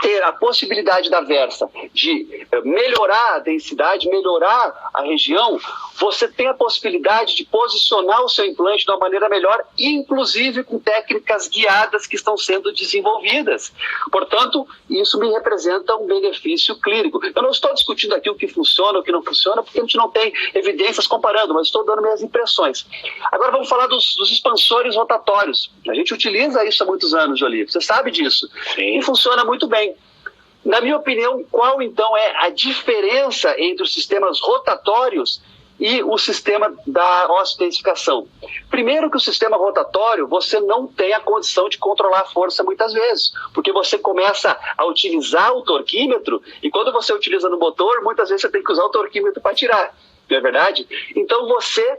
ter a possibilidade da Versa de melhorar a densidade, melhorar a região, você tem a possibilidade de posicionar o seu implante de uma maneira melhor, inclusive com técnicas guiadas que estão sendo desenvolvidas. Portanto, isso me representa um benefício clínico. Eu não estou discutindo aqui o que funciona, o que não funciona, porque a gente não tem evidências comparando, mas estou dando minhas impressões. Agora vamos falar dos expansores rotatórios. A gente utiliza isso há muitos anos, Jolie. Você sabe disso. Sim. E funciona muito bem. Na minha opinião, qual então é a diferença entre os sistemas rotatórios e o sistema da osteodensificação? Primeiro que o sistema rotatório, você não tem a condição de controlar a força muitas vezes, porque você começa a utilizar o torquímetro e quando você utiliza no motor, muitas vezes você tem que usar o torquímetro para tirar, não é verdade? Então você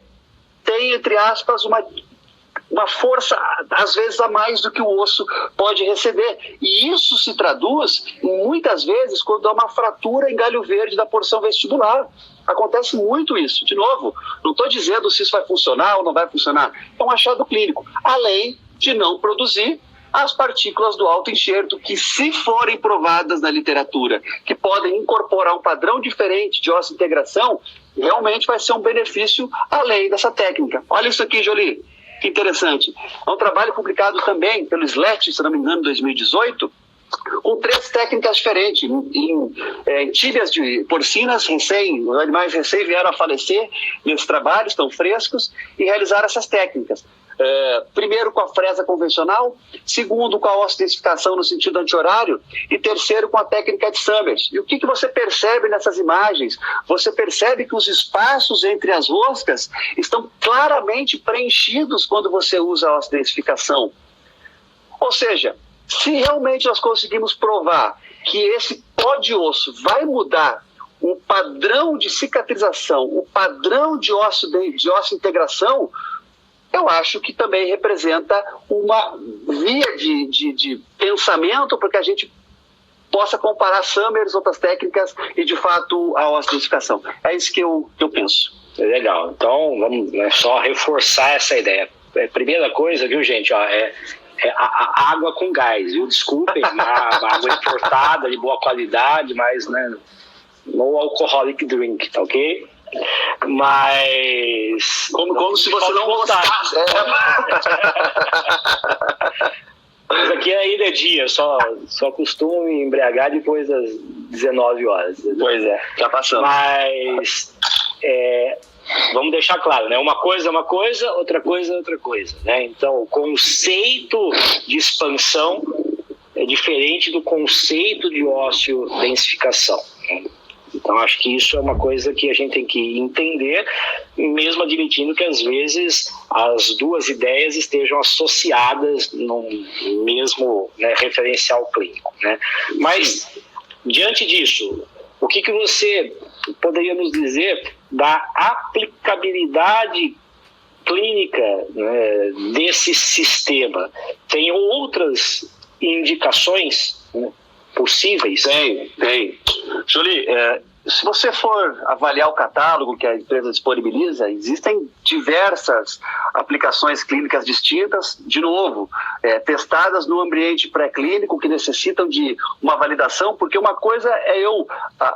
tem, entre aspas, uma força, às vezes, a mais do que o osso pode receber. E isso se traduz, muitas vezes, quando há uma fratura em galho verde da porção vestibular. Acontece muito isso. De novo, não estou dizendo se isso vai funcionar ou não vai funcionar. É um achado clínico. Além de não produzir as partículas do autoenxerto, que se forem provadas na literatura, que podem incorporar um padrão diferente de osso-integração, realmente vai ser um benefício além dessa técnica. Olha isso aqui, Jolie. Que interessante. É um trabalho publicado também pelo SLET, se não me engano, em 2018, com 3 técnicas diferentes. Em tíbias de porcinas, os animais recém vieram a falecer nesse trabalho, estão frescos, e realizaram essas técnicas. Primeiro com a fresa convencional, segundo com a osteodensificação no sentido anti-horário e terceiro com a técnica de Summers. E o que você percebe nessas imagens? Você percebe que os espaços entre as roscas estão claramente preenchidos quando você usa a osteodensificação. Ou seja, se realmente nós conseguimos provar que esse só de osso vai mudar o padrão de cicatrização, o padrão de osso integração, eu acho que também representa uma via de pensamento para que a gente possa comparar Summers, outras técnicas e, de fato, a ossificação. É isso que eu penso. Legal. Então, vamos só reforçar essa ideia. Primeira coisa, viu, gente, é a água com gás, viu? Desculpem, a água importada, de boa qualidade, mas, no alcoholic drink, tá ok? Mas... Como se você não gostasse. Mas aqui ainda é dia, só costumo me embriagar depois das 19 horas. Pois é, já passamos. Mas vamos deixar claro, né? Uma coisa é uma coisa, outra coisa é outra coisa, né? Então, o conceito de expansão é diferente do conceito de osteodensificação, né? Então, acho que isso é uma coisa que a gente tem que entender, mesmo admitindo que, às vezes, as duas ideias estejam associadas no mesmo, referencial clínico, né? Mas, diante disso, o que você poderia nos dizer da aplicabilidade clínica, né, desse sistema? Tem outras indicações, né, possíveis? Tem. Jolie, se você for avaliar o catálogo que a empresa disponibiliza, existem diversas aplicações clínicas distintas, de novo, testadas no ambiente pré-clínico, que necessitam de uma validação, porque uma coisa é eu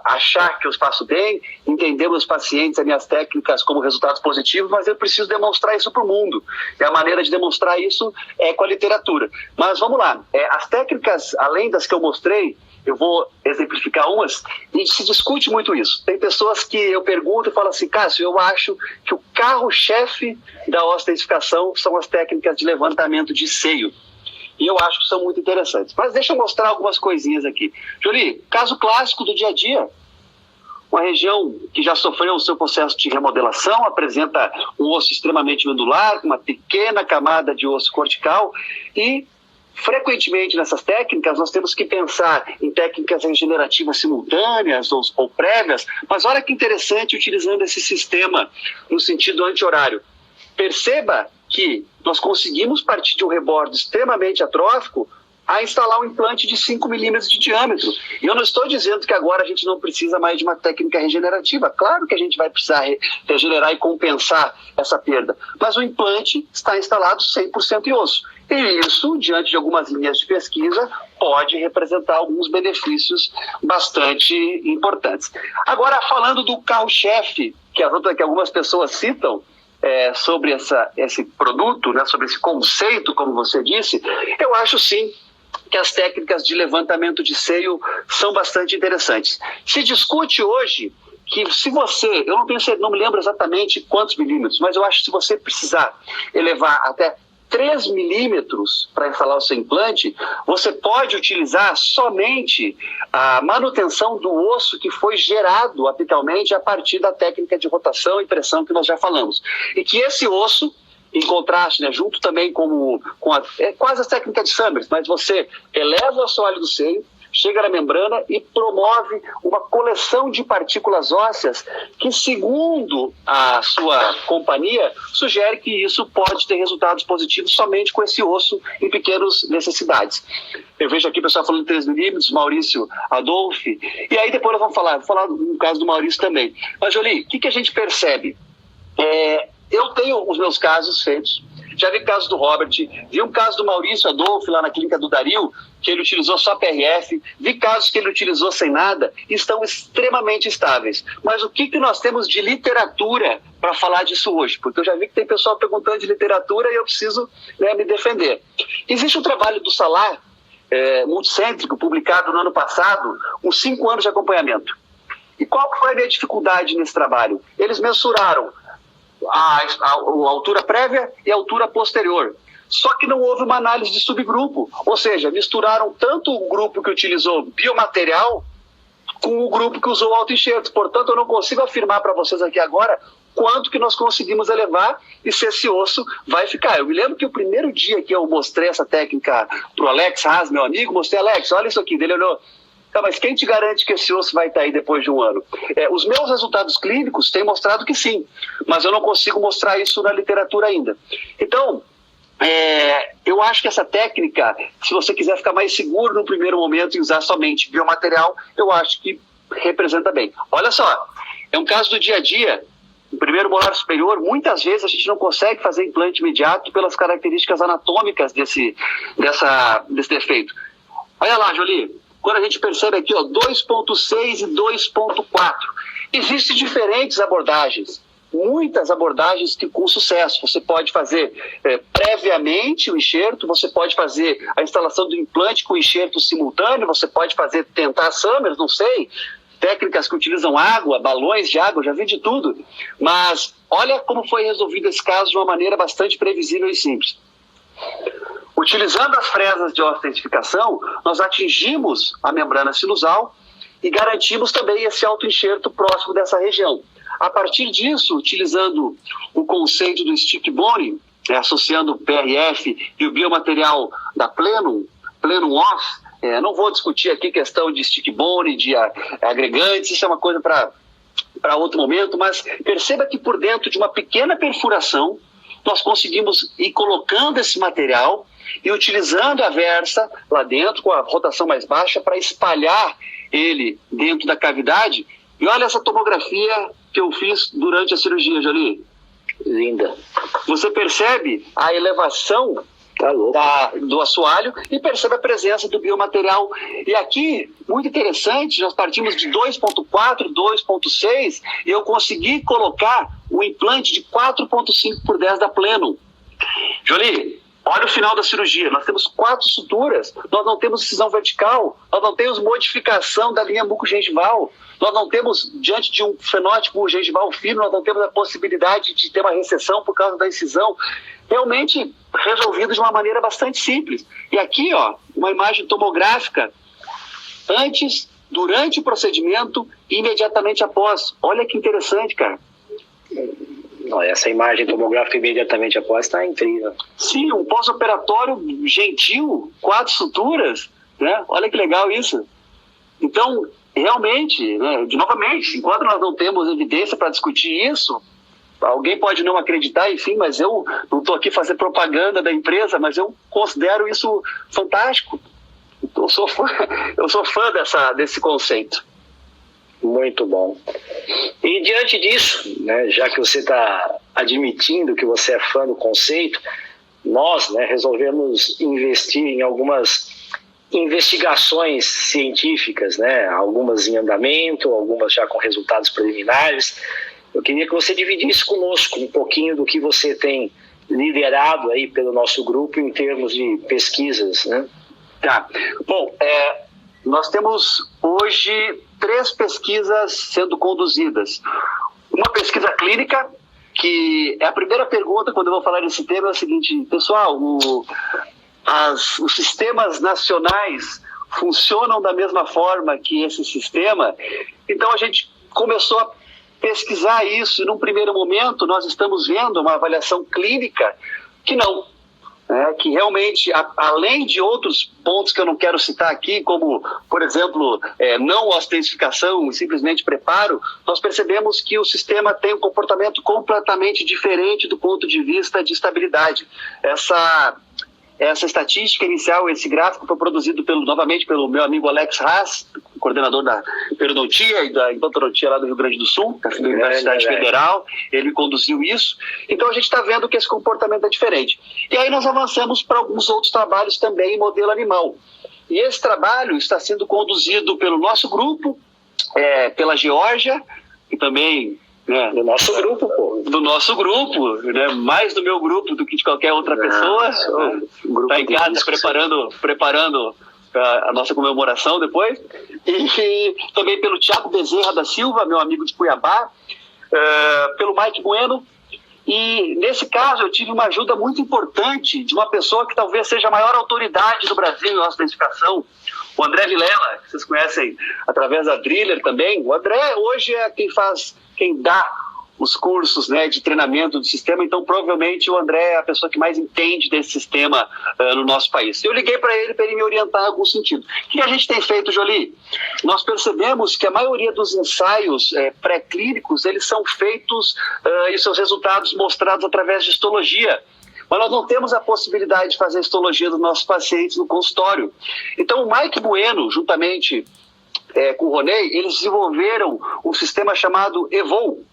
achar que eu faço bem, entender os pacientes, as minhas técnicas como resultados positivos, mas eu preciso demonstrar isso para o mundo. E a maneira de demonstrar isso é com a literatura. Mas vamos lá, as técnicas, além das que eu mostrei, eu vou exemplificar umas, e se discute muito isso. Tem pessoas que eu pergunto e falo assim, Cássio, eu acho que o carro-chefe da osteodensificação são as técnicas de levantamento de seio. E eu acho que são muito interessantes. Mas deixa eu mostrar algumas coisinhas aqui. Jolie, caso clássico do dia a dia. Uma região que já sofreu o seu processo de remodelação, apresenta um osso extremamente medular, uma pequena camada de osso cortical e... frequentemente nessas técnicas nós temos que pensar em técnicas regenerativas simultâneas ou prévias, mas olha que interessante utilizando esse sistema no sentido anti-horário. Perceba que nós conseguimos partir de um rebordo extremamente atrófico a instalar um implante de 5 milímetros de diâmetro. E eu não estou dizendo que agora a gente não precisa mais de uma técnica regenerativa. Claro que a gente vai precisar regenerar e compensar essa perda. Mas o implante está instalado 100% em osso. E isso, diante de algumas linhas de pesquisa, pode representar alguns benefícios bastante importantes. Agora, falando do carro-chefe, que algumas pessoas citam, sobre esse produto, né, sobre esse conceito, como você disse, eu acho sim que as técnicas de levantamento de seio são bastante interessantes. Se discute hoje que se você, não me lembro exatamente quantos milímetros, mas eu acho que se você precisar elevar até 3 milímetros para instalar o seu implante, você pode utilizar somente a manutenção do osso que foi gerado apicalmente a partir da técnica de rotação e pressão que nós já falamos. E que esse osso, em contraste, né, junto também com quase as técnicas de Summers, mas você eleva o assoalho do seio, chega na membrana e promove uma coleção de partículas ósseas que, segundo a sua companhia, sugere que isso pode ter resultados positivos somente com esse osso em pequenas necessidades. Eu vejo aqui o pessoal falando de 3 milímetros, Maurício Adolfi, e aí depois nós vou falar no caso do Maurício também. Mas, Jolie, o que a gente percebe? Eu tenho os meus casos feitos, já vi casos do Robert, vi um caso do Maurício Adolfi lá na clínica do Dario, que ele utilizou só PRF, vi casos que ele utilizou sem nada, e estão extremamente estáveis. Mas o que nós temos de literatura para falar disso hoje? Porque eu já vi que tem pessoal perguntando de literatura e eu preciso, né, me defender. Existe um trabalho do Salar, multicêntrico, publicado no ano passado, com 5 anos de acompanhamento. E qual foi a minha dificuldade nesse trabalho? Eles mensuraram a altura prévia e a altura posterior. Só que não houve uma análise de subgrupo, ou seja, misturaram tanto o grupo que utilizou biomaterial com o grupo que usou autoenxertos. Portanto, eu não consigo afirmar para vocês aqui agora quanto que nós conseguimos elevar e se esse osso vai ficar. Eu me lembro que o primeiro dia que eu mostrei essa técnica para o Alex Haas, meu amigo, mostrei, Alex, olha isso aqui. Ele olhou, Tá, mas quem te garante que esse osso vai estar aí depois de um ano? Os meus resultados clínicos têm mostrado que sim, mas eu não consigo mostrar isso na literatura ainda. Então, eu acho que essa técnica, se você quiser ficar mais seguro no primeiro momento e usar somente biomaterial, eu acho que representa bem. Olha só, é um caso do dia a dia. O primeiro molar superior, muitas vezes a gente não consegue fazer implante imediato pelas características anatômicas desse defeito. Olha lá, Jolie, quando a gente percebe aqui, 2.6 e 2.4, existem diferentes abordagens, muitas abordagens que com sucesso. Você pode fazer previamente o enxerto, você pode fazer a instalação do implante com enxerto simultâneo, você pode tentar Summers, não sei, técnicas que utilizam água, balões de água, já vi de tudo. Mas olha como foi resolvido esse caso de uma maneira bastante previsível e simples. Utilizando as fresas de ostentificação, nós atingimos a membrana sinusal e garantimos também esse autoenxerto próximo dessa região. A partir disso, utilizando o conceito do stick bone, associando o PRF e o biomaterial da Plenum Off, não vou discutir aqui questão de stick bone, de agregantes, isso é uma coisa para outro momento, mas perceba que por dentro de uma pequena perfuração, nós conseguimos ir colocando esse material e utilizando a versa lá dentro, com a rotação mais baixa, para espalhar ele dentro da cavidade. E olha essa tomografia que eu fiz durante a cirurgia, Jolie. Linda. Você percebe a elevação do assoalho e percebe a presença do biomaterial. E aqui, muito interessante, nós partimos de 2.4, 2.6 e eu consegui colocar o implante de 4.5/10 da Plenum. Jolie, olha o final da cirurgia. Nós temos 4 suturas, nós não temos incisão vertical, nós não temos modificação da linha mucogengival, nós não temos, diante de um fenótipo gengival fino, nós não temos a possibilidade de ter uma recessão por causa da incisão. Realmente resolvido de uma maneira bastante simples. E aqui, uma imagem tomográfica antes, durante o procedimento e imediatamente após. Olha que interessante, cara. Essa imagem tomográfica imediatamente após está incrível. Sim, um pós-operatório gentil, 4 suturas, né? Olha que legal isso. Então, realmente, novamente, enquanto nós não temos evidência para discutir isso, alguém pode não acreditar, enfim, mas eu não estou aqui fazendo propaganda da empresa, mas eu considero isso fantástico. Eu sou fã desse conceito. Muito bom. E diante disso, já que você está admitindo que você é fã do conceito, nós resolvemos investir em algumas investigações científicas, algumas em andamento, algumas já com resultados preliminares. Eu queria que você dividisse conosco um pouquinho do que você tem liderado aí pelo nosso grupo em termos de pesquisas, Tá. Bom, nós temos hoje 3 pesquisas sendo conduzidas. Uma pesquisa clínica, que é a primeira pergunta quando eu vou falar desse tema, é o seguinte: pessoal, os sistemas nacionais funcionam da mesma forma que esse sistema? Então a gente começou a pesquisar isso, e num primeiro momento nós estamos vendo uma avaliação clínica que não, que realmente, além de outros pontos que eu não quero citar aqui, como, por exemplo, não ostentificação, simplesmente preparo, nós percebemos que o sistema tem um comportamento completamente diferente do ponto de vista de estabilidade. Essa estatística inicial, esse gráfico foi produzido novamente pelo meu amigo Alex Haas, coordenador da periodontia e da odontologia lá do Rio Grande do Sul, da Universidade Federal. Ele conduziu isso. Então a gente está vendo que esse comportamento é diferente. E aí nós avançamos para alguns outros trabalhos também em modelo animal. E esse trabalho está sendo conduzido pelo nosso grupo, pela Geórgia, e também do nosso grupo, pô. Do nosso grupo, mais do meu grupo do que de qualquer outra pessoa. Está em casa preparando a nossa comemoração depois. E também pelo Thiago Bezerra da Silva, meu amigo de Cuiabá, pelo Mike Bueno. E nesse caso eu tive uma ajuda muito importante de uma pessoa que talvez seja a maior autoridade do Brasil em ostentificação, o André Vilela, que vocês conhecem através da Driller também. O André hoje é quem dá os cursos, né, de treinamento do sistema, então provavelmente o André é a pessoa que mais entende desse sistema no nosso país. Eu liguei para ele me orientar em algum sentido. O que a gente tem feito, Jolie? Nós percebemos que a maioria dos ensaios pré-clínicos, eles são feitos e seus resultados mostrados através de histologia. Mas nós não temos a possibilidade de fazer a histologia dos nossos pacientes no consultório. Então o Mike Bueno, juntamente com o Ronei, eles desenvolveram um sistema chamado EVOL.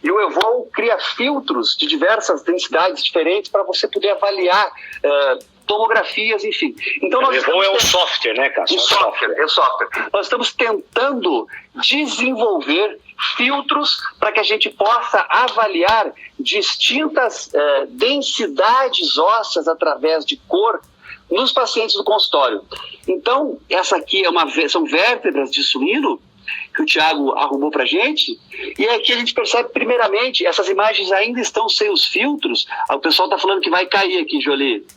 E o EVOL cria filtros de diversas densidades diferentes para você poder avaliar tomografias, enfim. Então, o EVOL é um software, né, Cássio? É um software. Nós estamos tentando desenvolver filtros para que a gente possa avaliar distintas densidades ósseas através de cor nos pacientes do consultório. Então, essa aqui são vértebras de suíno que o Thiago arrumou para a gente, e aqui a gente percebe, primeiramente, essas imagens ainda estão sem os filtros. O pessoal está falando que vai cair aqui, Jolie.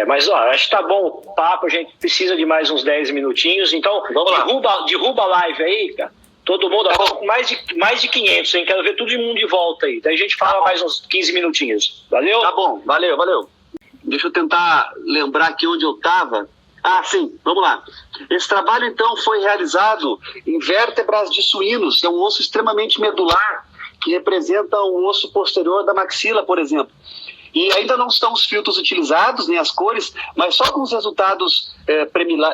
Mas acho que tá bom o papo, a gente precisa de mais uns 10 minutinhos, então derruba a live aí, cara. Todo mundo, com mais de 500, hein? Quero ver todo mundo de volta aí. Daí a gente fala mais uns 15 minutinhos. Valeu? Tá bom, valeu. Deixa eu tentar lembrar aqui onde eu estava. Sim, vamos lá. Esse trabalho, então, foi realizado em vértebras de suínos, que é um osso extremamente medular, que representa o osso posterior da maxila, por exemplo. E ainda não estão os filtros utilizados, nem as cores, mas só com os resultados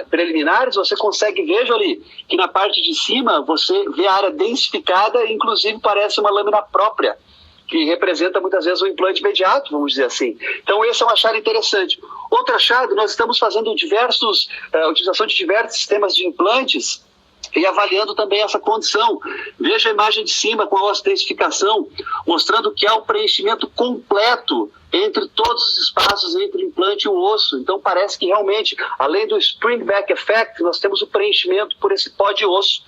preliminares você consegue ver, Jolie, que na parte de cima você vê a área densificada e inclusive parece uma lâmina própria, que representa muitas vezes o implante imediato, vamos dizer assim. Então esse é um achado interessante. Outro achado, nós estamos fazendo utilização de diversos sistemas de implantes e avaliando também essa condição. Veja a imagem de cima com a osteodensificação, mostrando que há um preenchimento completo entre todos os espaços entre o implante e o osso. Então parece que realmente, além do spring back effect, nós temos o preenchimento por esse pó de osso.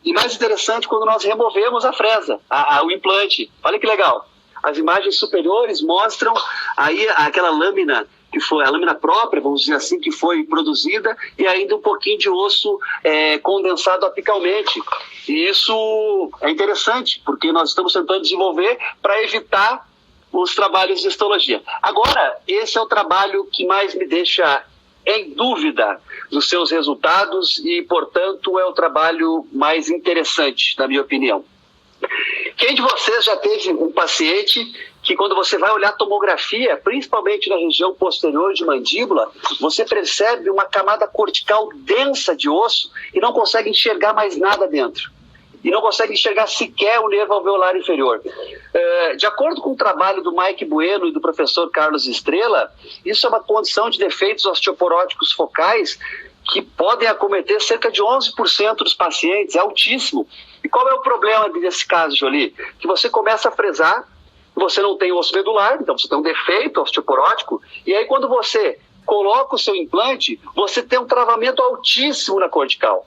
E mais interessante, quando nós removemos a fresa, o implante. Olha que legal. As imagens superiores mostram aí aquela lâmina, que foi a lâmina própria, vamos dizer assim, que foi produzida, e ainda um pouquinho de osso condensado apicalmente. E isso é interessante, porque nós estamos tentando desenvolver para evitar os trabalhos de histologia. Agora, esse é o trabalho que mais me deixa em dúvida dos seus resultados e, portanto, é o trabalho mais interessante, na minha opinião. Quem de vocês já teve um paciente que, quando você vai olhar a tomografia, principalmente na região posterior de mandíbula, você percebe uma camada cortical densa de osso e não consegue enxergar mais nada dentro? E não consegue enxergar sequer o nervo alveolar inferior. De acordo com o trabalho do Mike Bueno e do professor Carlos Estrela, isso é uma condição de defeitos osteoporóticos focais que podem acometer cerca de 11% dos pacientes, é altíssimo. E qual é o problema desse caso, Jolie? Que você começa a fresar, você não tem osso medular, então você tem um defeito osteoporótico, e aí quando você coloca o seu implante, você tem um travamento altíssimo na cortical.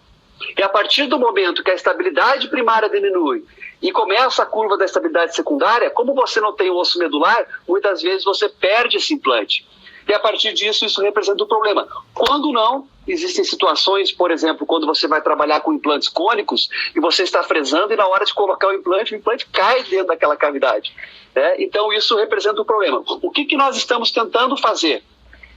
E a partir do momento que a estabilidade primária diminui e começa a curva da estabilidade secundária, como você não tem o osso medular, muitas vezes você perde esse implante. E a partir disso, isso representa um problema. Quando não, existem situações, por exemplo, quando você vai trabalhar com implantes cônicos e você está fresando e na hora de colocar o implante cai dentro daquela cavidade. Então isso representa um problema. O que nós estamos tentando fazer?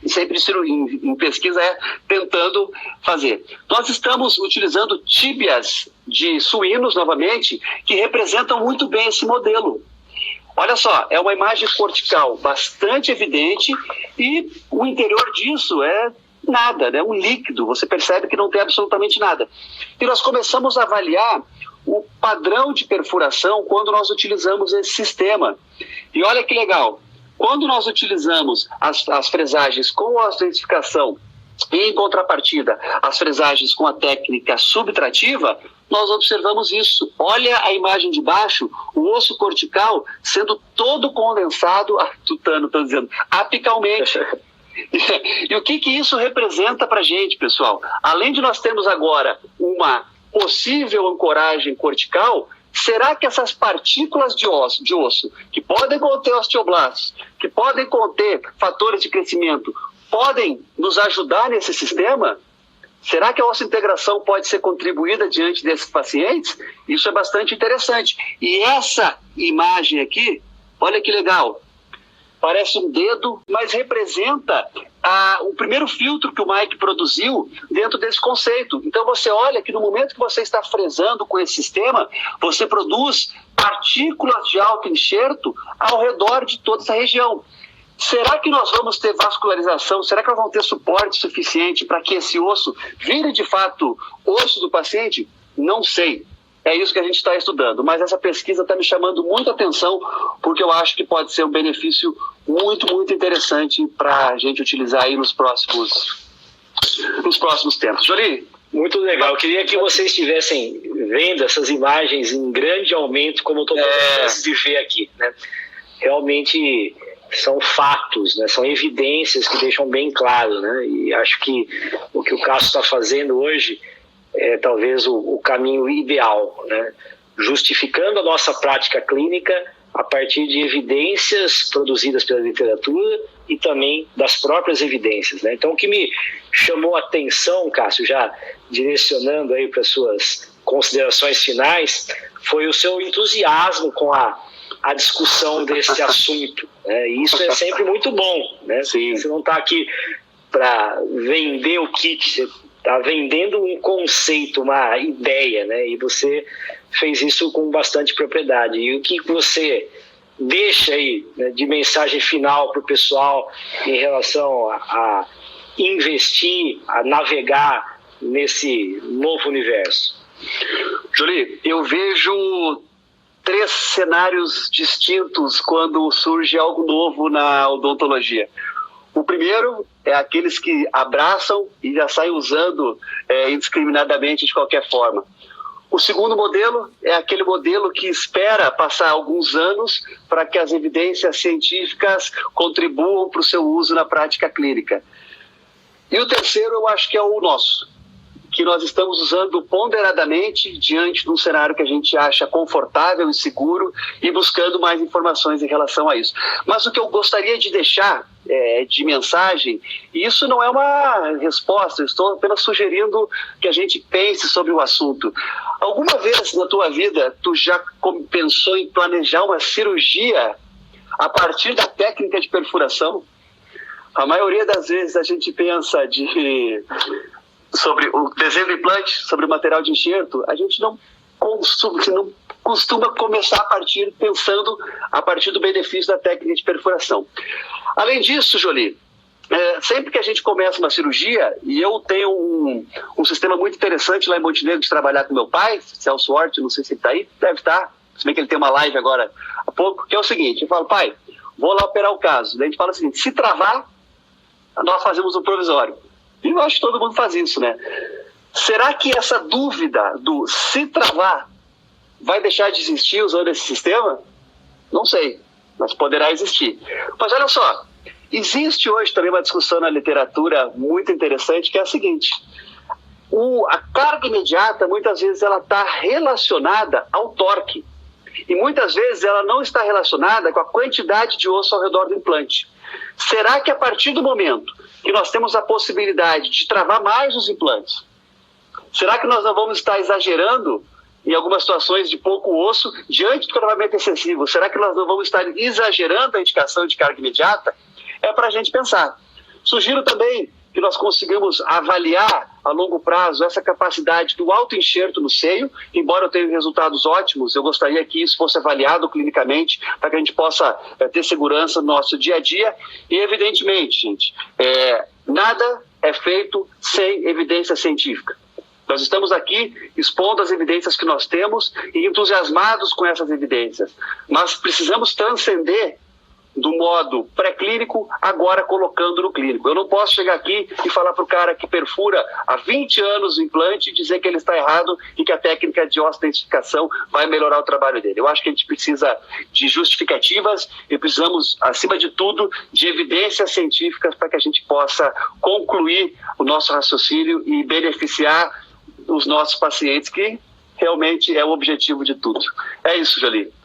Sempre em pesquisa tentando fazer. Nós estamos utilizando tíbias de suínos, novamente, que representam muito bem esse modelo. Olha só, é uma imagem cortical bastante evidente e o interior disso é nada, um líquido. Você percebe que não tem absolutamente nada. E nós começamos a avaliar o padrão de perfuração quando nós utilizamos esse sistema. E olha que legal. Quando nós utilizamos as fresagens com osteodensificação e, em contrapartida, as fresagens com a técnica subtrativa, nós observamos isso. Olha a imagem de baixo, o osso cortical sendo todo condensado, estou dizendo, apicalmente. E o que isso representa para a gente, pessoal? Além de nós termos agora uma possível ancoragem cortical, será que essas partículas de osso, que podem conter osteoblastos, que podem conter fatores de crescimento, podem nos ajudar nesse sistema? Será que a osseointegração pode ser contribuída diante desses pacientes? Isso é bastante interessante. E essa imagem aqui, olha que legal, parece um dedo, mas representa o primeiro filtro que o Mike produziu dentro desse conceito. Então você olha que no momento que você está fresando com esse sistema, você produz partículas de alto enxerto ao redor de toda essa região. Será que nós vamos ter vascularização? Será que nós vamos ter suporte suficiente para que esse osso vire de fato osso do paciente? Não sei. É isso que a gente está estudando. Mas essa pesquisa está me chamando muita atenção, porque eu acho que pode ser um benefício muito, muito interessante para a gente utilizar aí nos próximos tempos. Jolie? Muito legal. Eu queria que vocês estivessem vendo essas imagens em grande aumento, como eu estou tentando de ver aqui, né? Realmente são fatos, né? São evidências que deixam bem claro, né? E acho que o Cássio está fazendo hoje é talvez o caminho ideal, né? Justificando a nossa prática clínica a partir de evidências produzidas pela literatura e também das próprias evidências, né? Então, o que me chamou a atenção, Cássio, já direcionando aí para suas considerações finais, foi o seu entusiasmo com a discussão desse assunto, né? E isso é sempre muito bom, né? Sim. Você não está aqui para vender o kit, você está vendendo um conceito, uma ideia, né? E você fez isso com bastante propriedade. E o que você deixa aí, né, de mensagem final para o pessoal em relação a investir, a navegar nesse novo universo? Jolie, eu vejo 3 cenários distintos quando surge algo novo na odontologia. O primeiro é aqueles que abraçam e já saem usando indiscriminadamente de qualquer forma. O segundo modelo é aquele modelo que espera passar alguns anos para que as evidências científicas contribuam para o seu uso na prática clínica. E o terceiro eu acho que é o nosso, que nós estamos usando ponderadamente diante de um cenário que a gente acha confortável e seguro e buscando mais informações em relação a isso. Mas o que eu gostaria de deixar de mensagem, e isso não é uma resposta, eu estou apenas sugerindo que a gente pense sobre o assunto. Alguma vez na tua vida tu já pensou em planejar uma cirurgia a partir da técnica de perfuração? A maioria das vezes a gente pensa sobre o desenho do implante, sobre o material de enxerto, a gente não costuma começar pensando a partir do benefício da técnica de perfuração. Além disso, Jolie, sempre que a gente começa uma cirurgia, e eu tenho um sistema muito interessante lá em Montenegro de trabalhar com meu pai, Celso Hort, não sei se ele está aí, deve estar, se bem que ele tem uma live agora há pouco, que é o seguinte, eu falo, pai, vou lá operar o caso. Daí a gente fala o seguinte, se travar, nós fazemos um provisório. E eu acho que todo mundo faz isso, né? Será que essa dúvida do se travar vai deixar de existir usando esse sistema? Não sei, mas poderá existir. Mas olha só, existe hoje também uma discussão na literatura muito interessante, que é a seguinte: a carga imediata, muitas vezes, ela está relacionada ao torque. E muitas vezes ela não está relacionada com a quantidade de osso ao redor do implante. Será que a partir do momento que nós temos a possibilidade de travar mais os implantes, será que nós não vamos estar exagerando em algumas situações de pouco osso diante do travamento excessivo? Será que nós não vamos estar exagerando a indicação de carga imediata? É para a gente pensar. Sugiro também que nós consigamos avaliar a longo prazo essa capacidade do autoenxerto no seio. Embora eu tenha resultados ótimos, eu gostaria que isso fosse avaliado clinicamente para que a gente possa ter segurança no nosso dia a dia. E, evidentemente, gente, nada é feito sem evidência científica. Nós estamos aqui expondo as evidências que nós temos e entusiasmados com essas evidências. Mas precisamos transcender do modo pré-clínico, agora colocando no clínico. Eu não posso chegar aqui e falar para o cara que perfura há 20 anos o implante e dizer que ele está errado e que a técnica de osso-dentificação vai melhorar o trabalho dele. Eu acho que a gente precisa de justificativas e precisamos, acima de tudo, de evidências científicas para que a gente possa concluir o nosso raciocínio e beneficiar os nossos pacientes, que realmente é o objetivo de tudo. É isso, Jolie.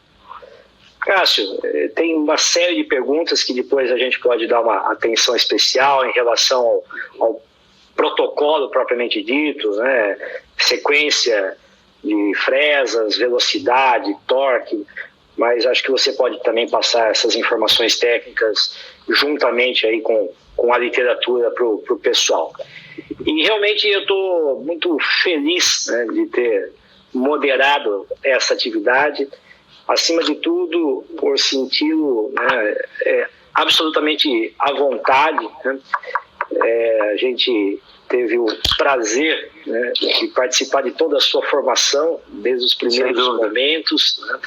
Cássio, tem uma série de perguntas que depois a gente pode dar uma atenção especial em relação ao protocolo propriamente dito, né? Sequência de fresas, velocidade, torque, mas acho que você pode também passar essas informações técnicas juntamente aí com a literatura para o pessoal. E realmente eu estou muito feliz, né, de ter moderado essa atividade, acima de tudo por senti-lo, né, absolutamente à vontade, né? A gente teve o prazer, né, de participar de toda a sua formação, desde os primeiros momentos, né?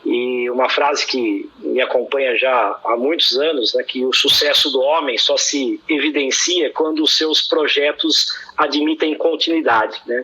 E uma frase que me acompanha já há muitos anos, né, que o sucesso do homem só se evidencia quando os seus projetos admitem continuidade, né?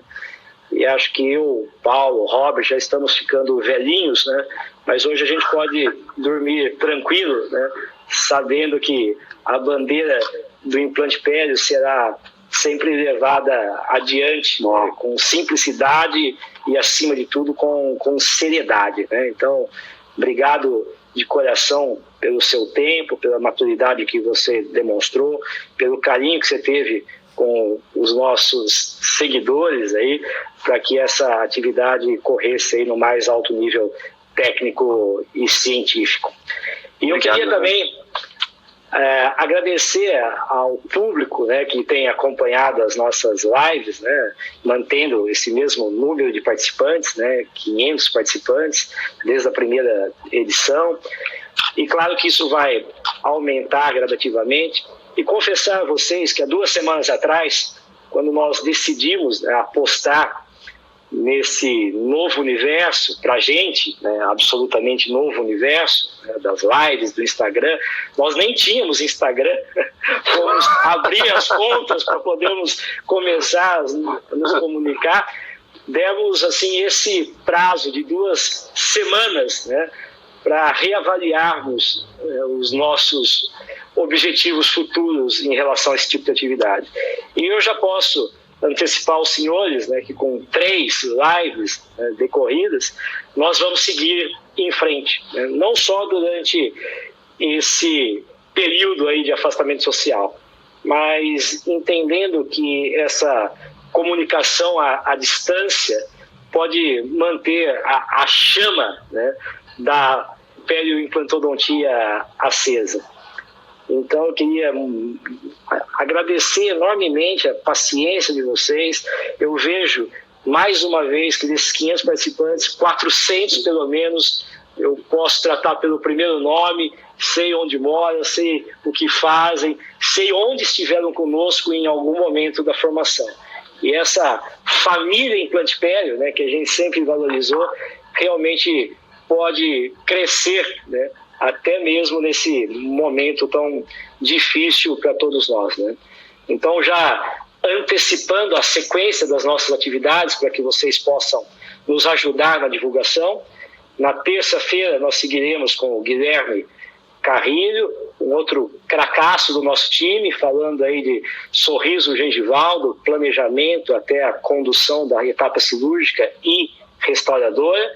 E acho que eu, Paulo, Robert, já estamos ficando velhinhos, né? Mas hoje a gente pode dormir tranquilo, né? Sabendo que a bandeira do implante pélvico será sempre levada adiante, né? Com simplicidade e, acima de tudo, com seriedade, né? Então, obrigado de coração pelo seu tempo, pela maturidade que você demonstrou, pelo carinho que você teve com os nossos seguidores aí, para que essa atividade corresse aí no mais alto nível técnico e científico. E eu queria também agradecer ao público, né, que tem acompanhado as nossas lives, né, mantendo esse mesmo número de participantes, né, 500 participantes desde a primeira edição. E claro que isso vai aumentar gradativamente. E confessar a vocês que há 2 semanas atrás, quando nós decidimos, né, apostar nesse novo universo, para a gente, né, absolutamente novo universo, né, das lives, do Instagram, nós nem tínhamos Instagram, fomos abrir as contas para podermos começar a nos comunicar, demos assim, esse prazo de 2 semanas, né, para reavaliarmos os nossos objetivos futuros em relação a esse tipo de atividade. E eu já posso antecipar aos senhores, né, que com 3 lives, né, decorridas, nós vamos seguir em frente, né, não só durante esse período aí de afastamento social, mas entendendo que essa comunicação à distância pode manter a chama, né, da perioimplantodontia acesa. Então eu queria agradecer enormemente a paciência de vocês. Eu vejo mais uma vez que desses 500 participantes, 400 pelo menos eu posso tratar pelo primeiro nome, sei onde moram, sei o que fazem, sei onde estiveram conosco em algum momento da formação. E essa família implante pélvico, né, que a gente sempre valorizou, realmente pode crescer, né, até mesmo nesse momento tão difícil para todos nós, né? Então, já antecipando a sequência das nossas atividades para que vocês possam nos ajudar na divulgação, na terça-feira nós seguiremos com o Guilherme Carrilho, um outro cracaço do nosso time, falando aí de sorriso gengival, do planejamento até a condução da etapa cirúrgica e restauradora.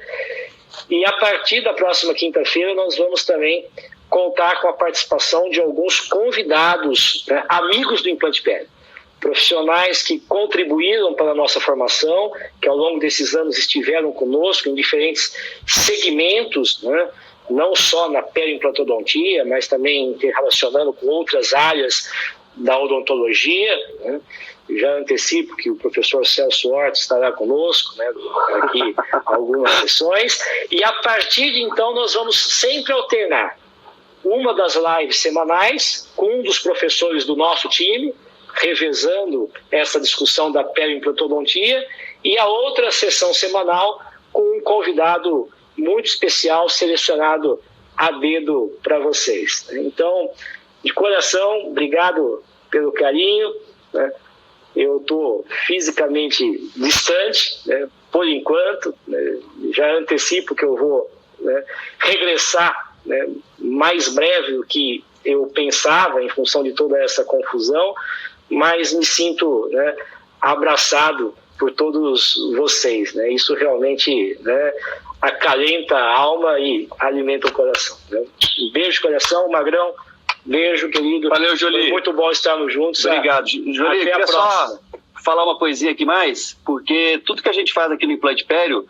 E a partir da próxima quinta-feira nós vamos também contar com a participação de alguns convidados, né, amigos do implante pélvico, profissionais que contribuíram para a nossa formação, que ao longo desses anos estiveram conosco em diferentes segmentos, né, não só na perioimplantodontia, mas também interrelacionando com outras áreas da odontologia, né. Já antecipo que o professor Celso Hort estará conosco, né, aqui algumas sessões, e a partir de então nós vamos sempre alternar uma das lives semanais com um dos professores do nosso time, revezando essa discussão da perioimplantodontia, e a outra sessão semanal com um convidado muito especial selecionado a dedo para vocês. Então, de coração, obrigado pelo carinho, né? Eu estou fisicamente distante, né, por enquanto, né, já antecipo que eu vou, né, regressar, né, mais breve do que eu pensava em função de toda essa confusão, mas me sinto, né, abraçado por todos vocês, né? Isso realmente, né, acalenta a alma e alimenta o coração, né? Um beijo de coração, Magrão, Beijo, querido. Valeu, Jolie. Foi muito bom estarmos juntos. Obrigado, Jolie. Até a Queria próxima. só falar uma coisinha aqui mais, porque tudo que a gente faz aqui no Implante Pério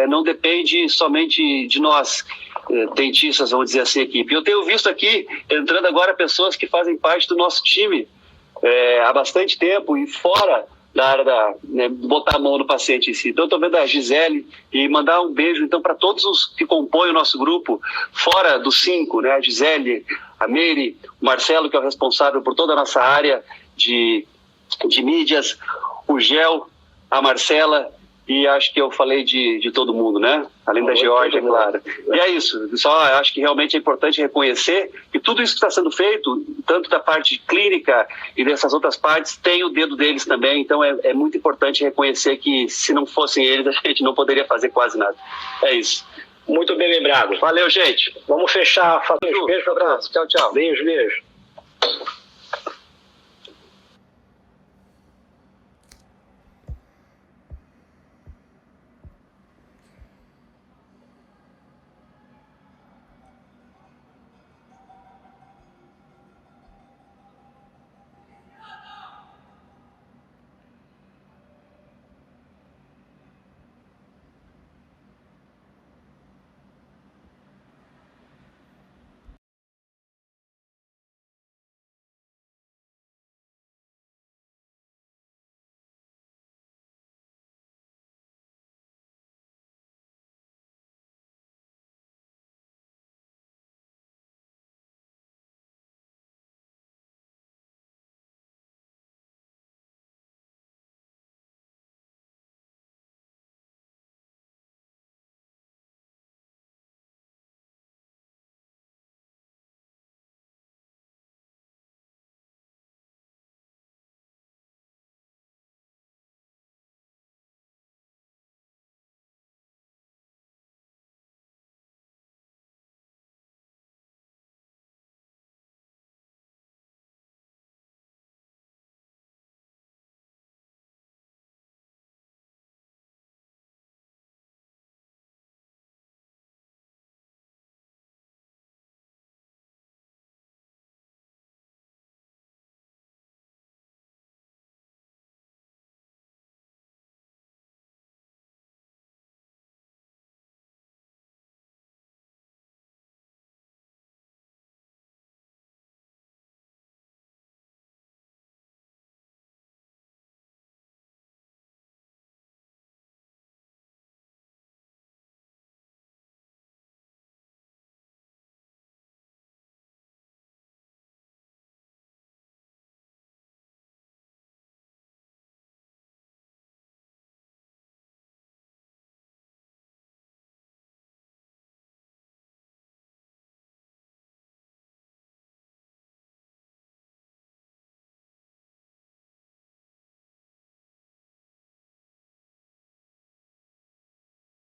não depende somente de nós, dentistas, vamos dizer assim, equipe. Eu tenho visto aqui, entrando agora, pessoas que fazem parte do nosso time há bastante tempo e fora da área botar a mão no paciente em si. Então, eu estou vendo a Gisele e mandar um beijo, então, para todos os que compõem o nosso grupo, fora dos 5, né? A Gisele, a Meire, o Marcelo, que é o responsável por toda a nossa área de mídias, o Gel, a Marcela, e acho que eu falei de todo mundo, né? Além da Geórgia, claro. E é isso. Só acho que realmente é importante reconhecer que tudo isso que está sendo feito, tanto da parte clínica e dessas outras partes, tem o dedo deles também. Então é muito importante reconhecer que se não fossem eles, a gente não poderia fazer quase nada. É isso. Muito bem lembrado. Valeu, gente. Vamos fechar. Beijo, abraço. Tchau, tchau. Beijo.